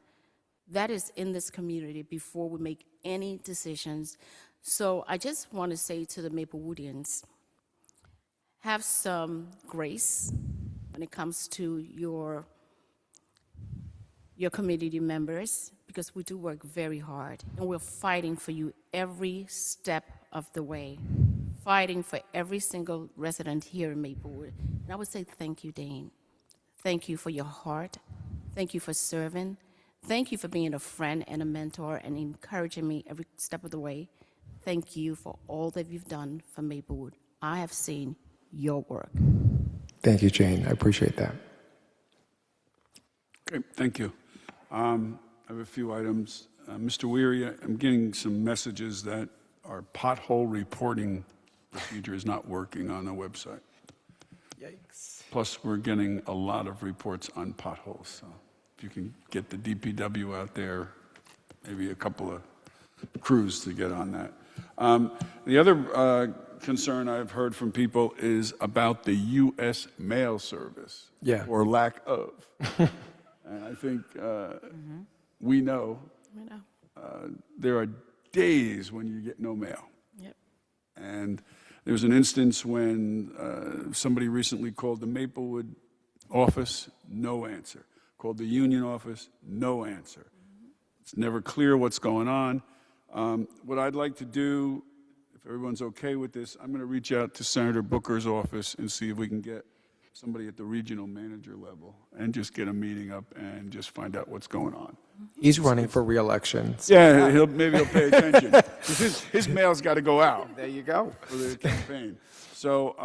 That is in this community before we make any decisions. So I just want to say to the Maplewoodians, have some grace when it comes to your community members, because we do work very hard, and we're fighting for you every step of the way, fighting for every single resident here in Maplewood. And I would say thank you, Dane. Thank you for your heart. Thank you for serving. Thank you for being a friend and a mentor and encouraging me every step of the way. Thank you for all that you've done for Maplewood. I have seen your work. Thank you, Jane. I appreciate that. Okay, thank you. I have a few items. Mr. Weary, I'm getting some messages that our pothole reporting procedure is not working on the website. Yikes. Plus, we're getting a lot of reports on potholes. So if you can get the DPW out there, maybe a couple of crews to get on that. The other concern I've heard from people is about the U.S. mail service, Yeah. or lack of. And I think we know there are days when you get no mail. Yep. And there was an instance when somebody recently called the Maplewood office, no answer. Called the Union office, no answer. It's never clear what's going on. What I'd like to do, if everyone's okay with this, I'm going to reach out to Senator Booker's office and see if we can get somebody at the regional manager level and just get a meeting up and just find out what's going on. He's running for re-election. Yeah, maybe he'll pay attention. His mail's got to go out. There you go. For the campaign. So,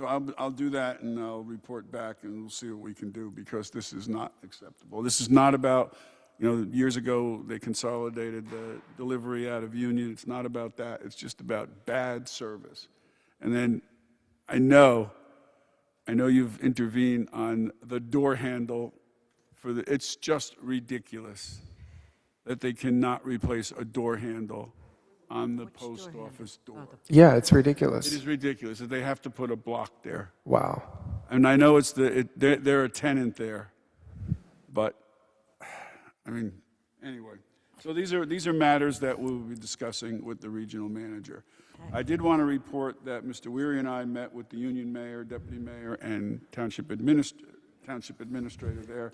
I'll do that and I'll report back and we'll see what we can do, because this is not acceptable. This is not about, years ago they consolidated the delivery out of Union. It's not about that. It's just about bad service. And then I know you've intervened on the door handle it's just ridiculous that they cannot replace a door handle on the post office door. Yeah, it's ridiculous. It is ridiculous that they have to put a block there. Wow. And I know they're a tenant there, but anyway. So these are matters that we'll be discussing with the regional manager. I did want to report that Mr. Weary and I met with the Union Mayor, Deputy Mayor, and Township Administrator there.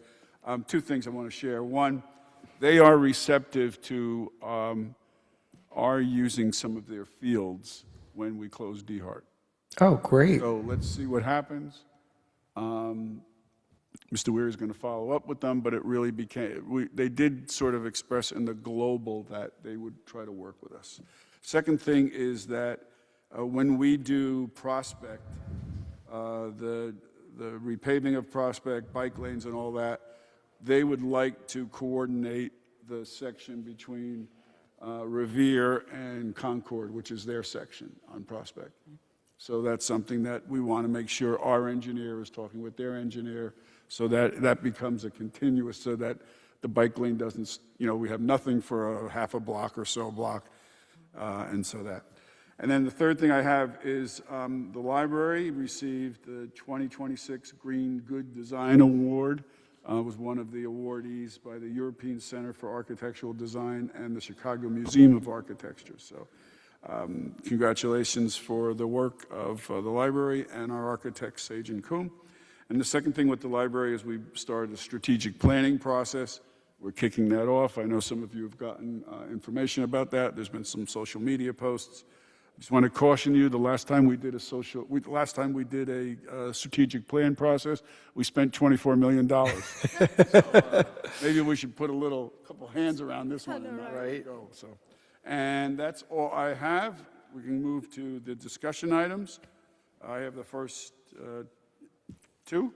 Two things I want to share. One, they are receptive to our using some of their fields when we close DeHart. Oh, great. So let's see what happens. Mr. Weir is going to follow up with them, but it really they did sort of express in the global that they would try to work with us. Second thing is that when we do Prospect, the repaving of Prospect, bike lanes and all that, they would like to coordinate the section between Revere and Concord, which is their section on Prospect. So that's something that we want to make sure our engineer is talking with their engineer, so that becomes a continuous, so that the bike lane doesn't, we have nothing for a half a block or so block, and so that. And then the third thing I have is the library received the 2026 Green Good Design Award. Was one of the awardees by the European Center for Architectural Design and the Chicago Museum of Architecture. So congratulations for the work of the library and our architect, Sage and Coombe. And the second thing with the library is we started a strategic planning process. We're kicking that off. I know some of you have gotten information about that. There's been some social media posts. I just want to caution you, the last time we did a strategic plan process, we spent $24 million. So, maybe we should put a couple hands around this one and let it go. So, and that's all I have. We can move to the discussion items. I have the first two,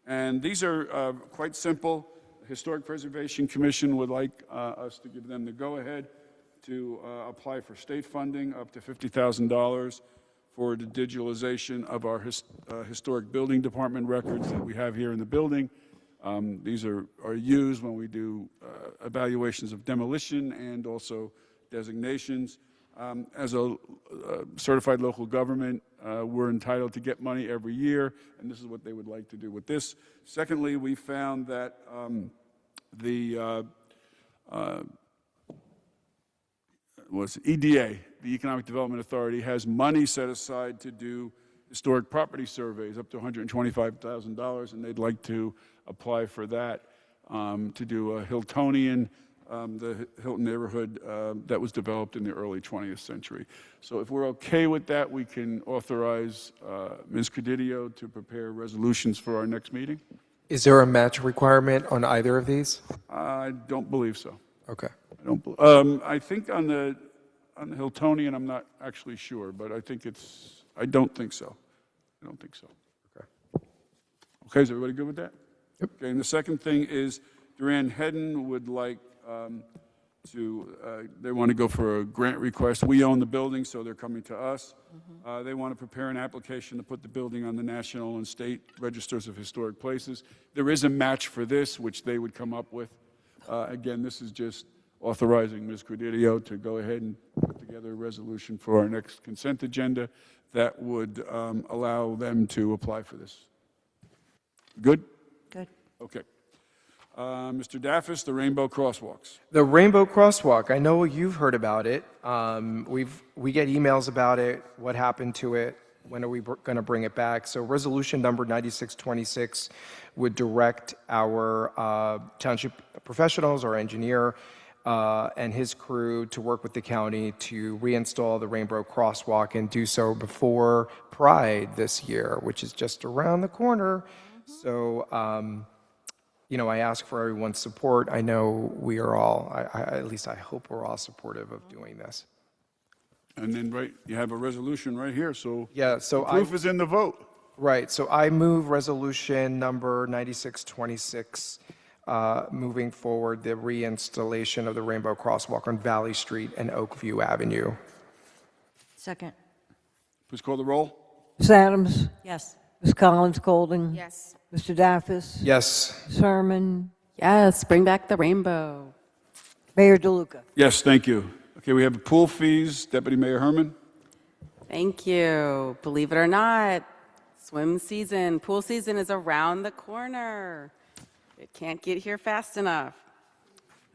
and these are quite simple. The Historic Preservation Commission would like us to give them the go-ahead to apply for state funding up to $50,000 for the digitalization of our historic building department records that we have here in the building. These are used when we do evaluations of demolition and also designations. As a certified local government, we're entitled to get money every year, and this is what they would like to do with this. Secondly, we found that the EDA, the Economic Development Authority, has money set aside to do historic property surveys up to $125,000, and they'd like to apply for that to do a Hiltonian, the Hilton neighborhood that was developed in the early 20th century. So if we're okay with that, we can authorize Ms. Cadidio to prepare resolutions for our next meeting? Is there a match requirement on either of these? I don't believe so. Okay. I think on the Hiltonian, I'm not actually sure, but I don't think so. I don't think so. Okay. Okay, is everybody good with that? Yep. Okay, and the second thing is Duran Hedden would like they want to go for a grant request. We own the building, so they're coming to us. They want to prepare an application to put the building on the national and state registers of historic places. There is a match for this, which they would come up with. Again, this is just authorizing Ms. Credidio to go ahead and put together a resolution for our next consent agenda that would allow them to apply for this. Good? Good. Okay. Mr. Daffis, the Rainbow Crosswalks. The Rainbow Crosswalk, I know you've heard about it. We get emails about it. What happened to it? When are we going to bring it back? So resolution number 9626 would direct our township professionals, our engineer, and his crew to work with the county to reinstall the Rainbow Crosswalk and do so before Pride this year, which is just around the corner. So, I ask for everyone's support. I know we are all, at least I hope we're all supportive of doing this. And then, you have a resolution right here, so Yeah, so the proof is in the vote. Right, so I move resolution number 9626, moving forward the reinstallation of the Rainbow Crosswalk on Valley Street and Oakview Avenue. Second. Please call the roll. Ms. Adams? Yes. Ms. Collins Golding? Yes. Mr. Daffis? Yes. Ms. Herman? Yes, bring back the rainbow. Mayor DeLuca? Yes, thank you. Okay, we have pool fees. Deputy Mayor Herman. Thank you. Believe it or not, swim season, pool season is around the corner. It can't get here fast enough.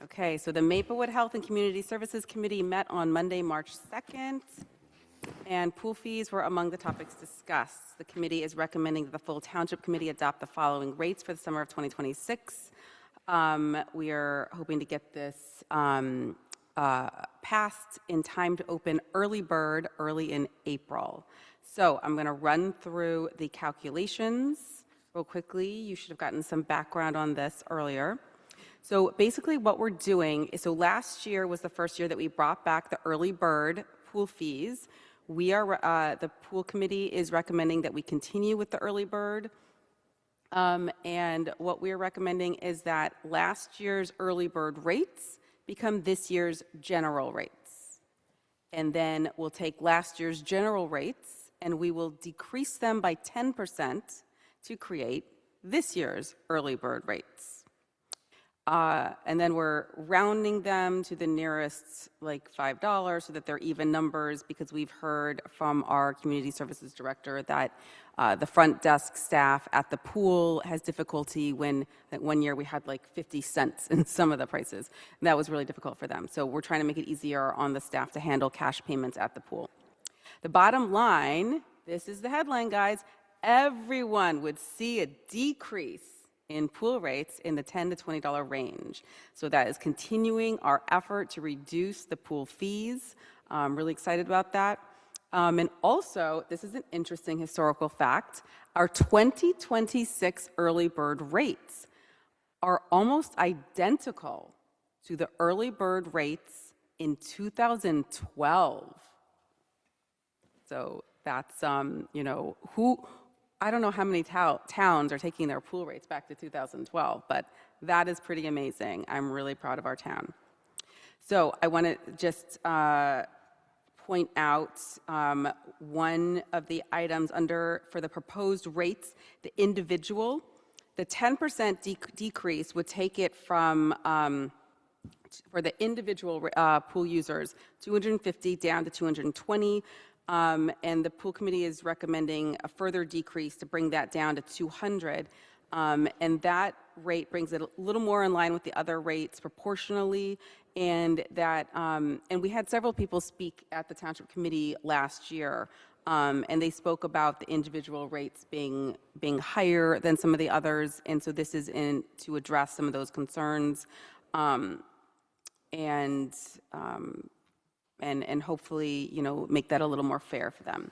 Okay, so the Maplewood Health and Community Services Committee met on Monday, March 2nd, and pool fees were among the topics discussed. The committee is recommending that the full Township Committee adopt the following rates for the summer of 2026. We are hoping to get this passed in time to open early bird early in April. So I'm going to run through the calculations real quickly. You should have gotten some background on this earlier. So basically what we're doing is, so last year was the first year that we brought back the early bird pool fees. We are, the pool committee is recommending that we continue with the early bird. And what we're recommending is that last year's early bird rates become this year's general rates. And then we'll take last year's general rates and we will decrease them by 10% to create this year's early bird rates. And then we're rounding them to the nearest like $5 so that they're even numbers, because we've heard from our community services director that the front desk staff at the pool has difficulty when one year we had like 50 cents in some of the prices. And that was really difficult for them. So we're trying to make it easier on the staff to handle cash payments at the pool. The bottom line, this is the headline, guys, everyone would see a decrease in pool rates in the $10 to $20 range. So that is continuing our effort to reduce the pool fees. I'm really excited about that. And also, this is an interesting historical fact, our 2026 early bird rates are almost identical to the early bird rates in 2012. So that's, I don't know how many towns are taking their pool rates back to 2012, but that is pretty amazing. I'm really proud of our town. So I want to just point out one of the items for the proposed rates, the 10% decrease would take it from, for the individual pool users, 250 down to 220. And the pool committee is recommending a further decrease to bring that down to 200. And that rate brings it a little more in line with the other rates proportionally, and that, and we had several people speak at the Township Committee last year, and they spoke about the individual rates being higher than some of the others, and so this is in to address some of those concerns, and hopefully, you know, make that a little more fair for them.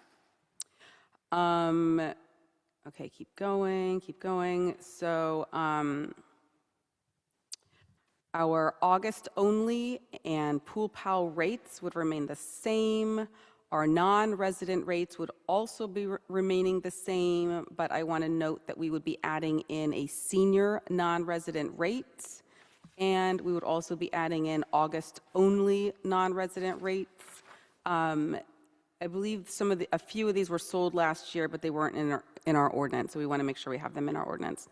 Okay, keep going. So our August only and pool pal rates would remain the same. Our non-resident rates would also be remaining the same, but I want to note that we would be adding in a senior non-resident rate, and we would also be adding in August only non-resident rates. I believe a few of these were sold last year, but they weren't in our ordinance, so we want to make sure we have them in our ordinance.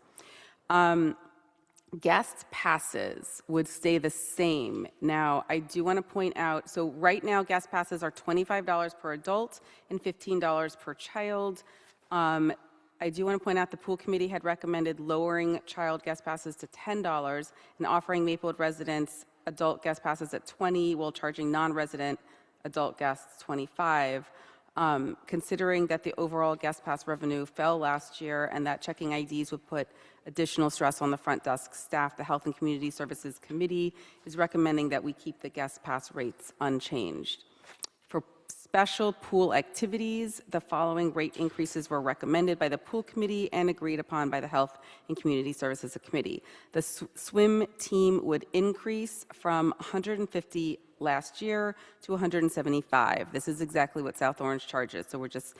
Guest passes would stay the same. Now, I do want to point out, so right now guest passes are $25 per adult and $15 per child. I do want to point out the pool committee had recommended lowering child guest passes to $10 and offering Maplewood residents adult guest passes at $20 while charging non-resident adult guests $25. Considering that the overall guest pass revenue fell last year and that checking IDs would put additional stress on the front desk staff, the Health and Community Services Committee is recommending that we keep the guest pass rates unchanged. For special pool activities, the following rate increases were recommended by the pool committee and agreed upon by the Health and Community Services Committee. The swim team would increase from $150 last year to $175. This is exactly what South Orange charges, so we're just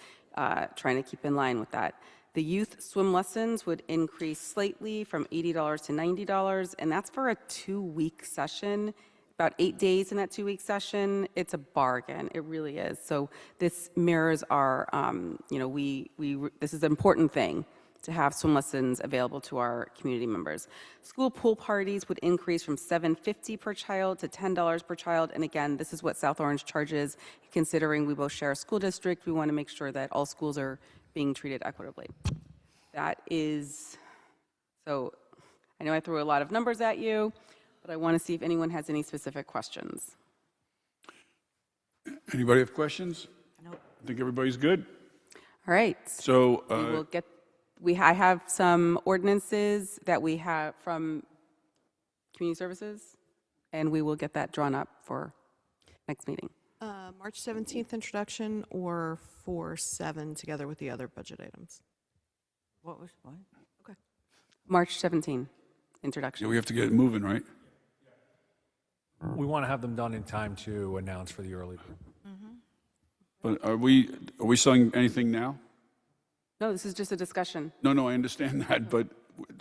trying to keep in line with that. The youth swim lessons would increase slightly from $80 to $90, and that's for a 2-week session. About 8 days in that 2-week session. It's a bargain. It really is. So this mirrors our, you know, this is an important thing to have swim lessons available to our community members. School pool parties would increase from $7.50 per child to $10 per child. And again, this is what South Orange charges. Considering we both share a school district, we want to make sure that all schools are being treated equitably. That is, so I know I threw a lot of numbers at you, but I want to see if anyone has any specific questions. Anybody have questions? Nope. I think everybody's good. All right. So we will get. I have some ordinances that we have from Community Services, and we will get that drawn up for next meeting. March 17th introduction or 4/7 together with the other budget items? What? Okay. March 17th introduction. Yeah, we have to get it moving, right? We want to have them done in time to announce for the early bird. But are we selling anything now? No, this is just a discussion. No, I understand that, but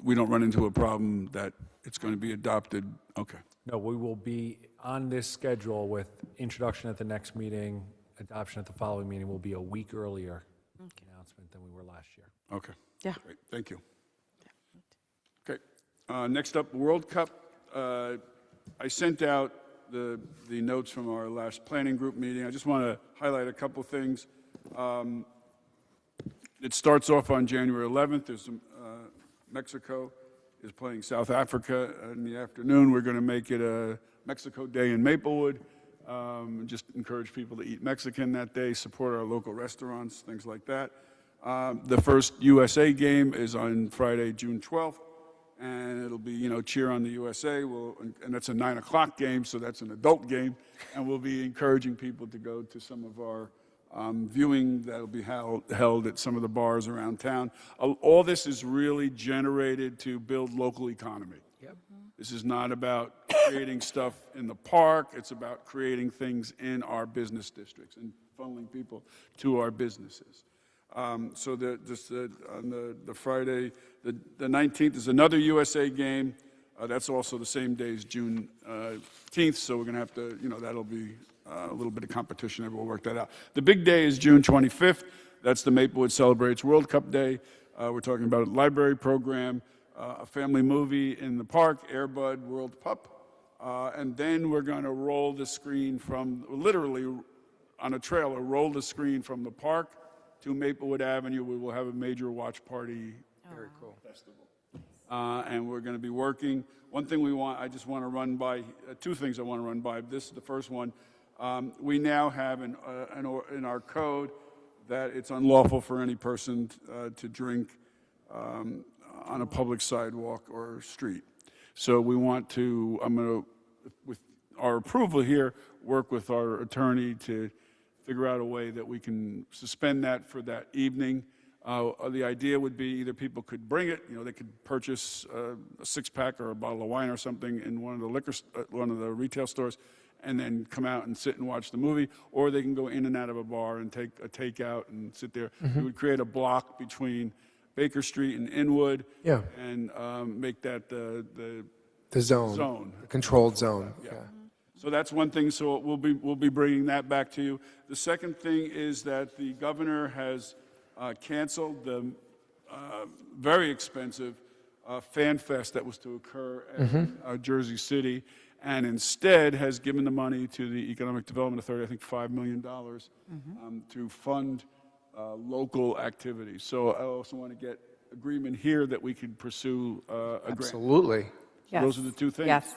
we don't run into a problem that it's going to be adopted. Okay. No, we will be on this schedule with introduction at the next meeting, adoption at the following meeting will be a week earlier announcement than we were last year. Okay. Yeah. Great. Thank you. Okay. Next up, World Cup. I sent out the notes from our last planning group meeting. I just want to highlight a couple things. It starts off on January 11th. There's some, Mexico is playing South Africa in the afternoon. We're going to make it a Mexico Day in Maplewood. Just encourage people to eat Mexican that day, support our local restaurants, things like that. The first USA game is on Friday, June 12th, and it'll be, cheer on the USA. And that's a 9 o'clock game, so that's an adult game, and we'll be encouraging people to go to some of our viewing that'll be held at some of the bars around town. All this is really generated to build local economy. Yep. This is not about creating stuff in the park. It's about creating things in our business districts and funneling people to our businesses. So on the Friday, the 19th is another USA game. That's also the same day as June 10th, so we're going to have to, that'll be a little bit of competition, and we'll work that out. The big day is June 25th. That's the Maplewood Celebrates World Cup Day. We're talking about a library program, a family movie in the park, Air Bud World Pup, and then we're going to roll the screen from, literally on a trailer, roll the screen from the park to Maplewood Avenue. We will have a major watch party. Very cool. Festival. and we're going to be working. One thing I just want to run by, two things I want to run by. This is the first one. We now have in our code that it's unlawful for any person to drink on a public sidewalk or street. So we want to, I'm going to, with our approval here, work with our attorney to figure out a way that we can suspend that for that evening. The idea would be either people could bring it, they could purchase a six-pack or a bottle of wine or something in one of the retail stores, and then come out and sit and watch the movie, or they can go in and out of a bar and take a takeout and sit there. We would create a block between Baker Street and Inwood, Yeah. and make that the zone. The controlled zone. Yeah. So that's one thing. So we'll be bringing that back to you. The second thing is that the governor has canceled the very expensive Fan Fest that was to occur at Jersey City, and instead has given the money to the Economic Development Authority, I think $5 million, to fund local activities. So I also want to get agreement here that we could pursue a grant. Absolutely. So those are the two things. Yes.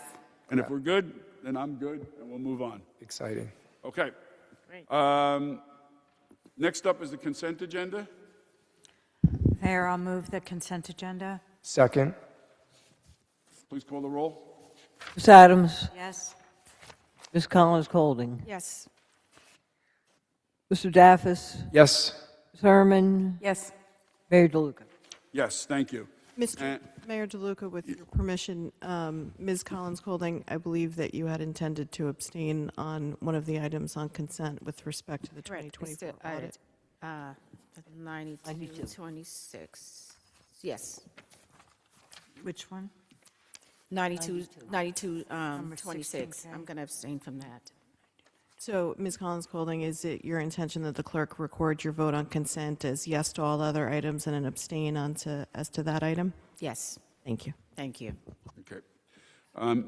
And if we're good, then I'm good, and we'll move on. Exciting. Okay. Next up is the consent agenda. Mayor, I'll move the consent agenda. Second. Please call the roll. Ms. Adams? Yes. Ms. Collins Colding? Yes. Mr. Daffis? Yes. Ms. Herman? Yes. Mayor DeLuca? Yes, thank you. Mr. Mayor DeLuca, with your permission, Ms. Collins Colding, I believe that you had intended to abstain on one of the items on consent with respect to the 2024 audit. 9226. Yes. Which one? 9226. Number 16K. I'm going to abstain from that. So, Ms. Collins Colding, is it your intention that the clerk record your vote on consent as yes to all other items and an abstain as to that item? Yes. Thank you. Thank you. Okay.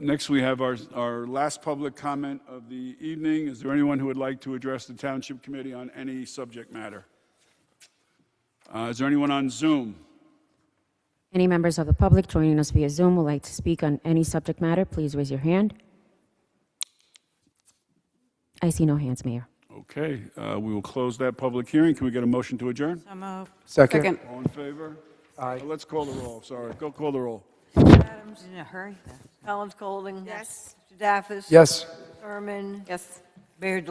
Next, we have our last public comment of the evening. Is there anyone who would like to address the Township Committee on any subject matter? Is there anyone on Zoom? Any members of the public joining us via Zoom would like to speak on any subject matter, please raise your hand. I see no hands, Mayor. Okay, we will close that public hearing. Can we get a motion to adjourn? So moved. Second. All in favor? Aye. Let's call the roll. Sorry, go call the roll. Adams. In a hurry. Collins Colding? Yes. Mr. Daffis? Yes. Herman? Yes. Mayor DeLuca?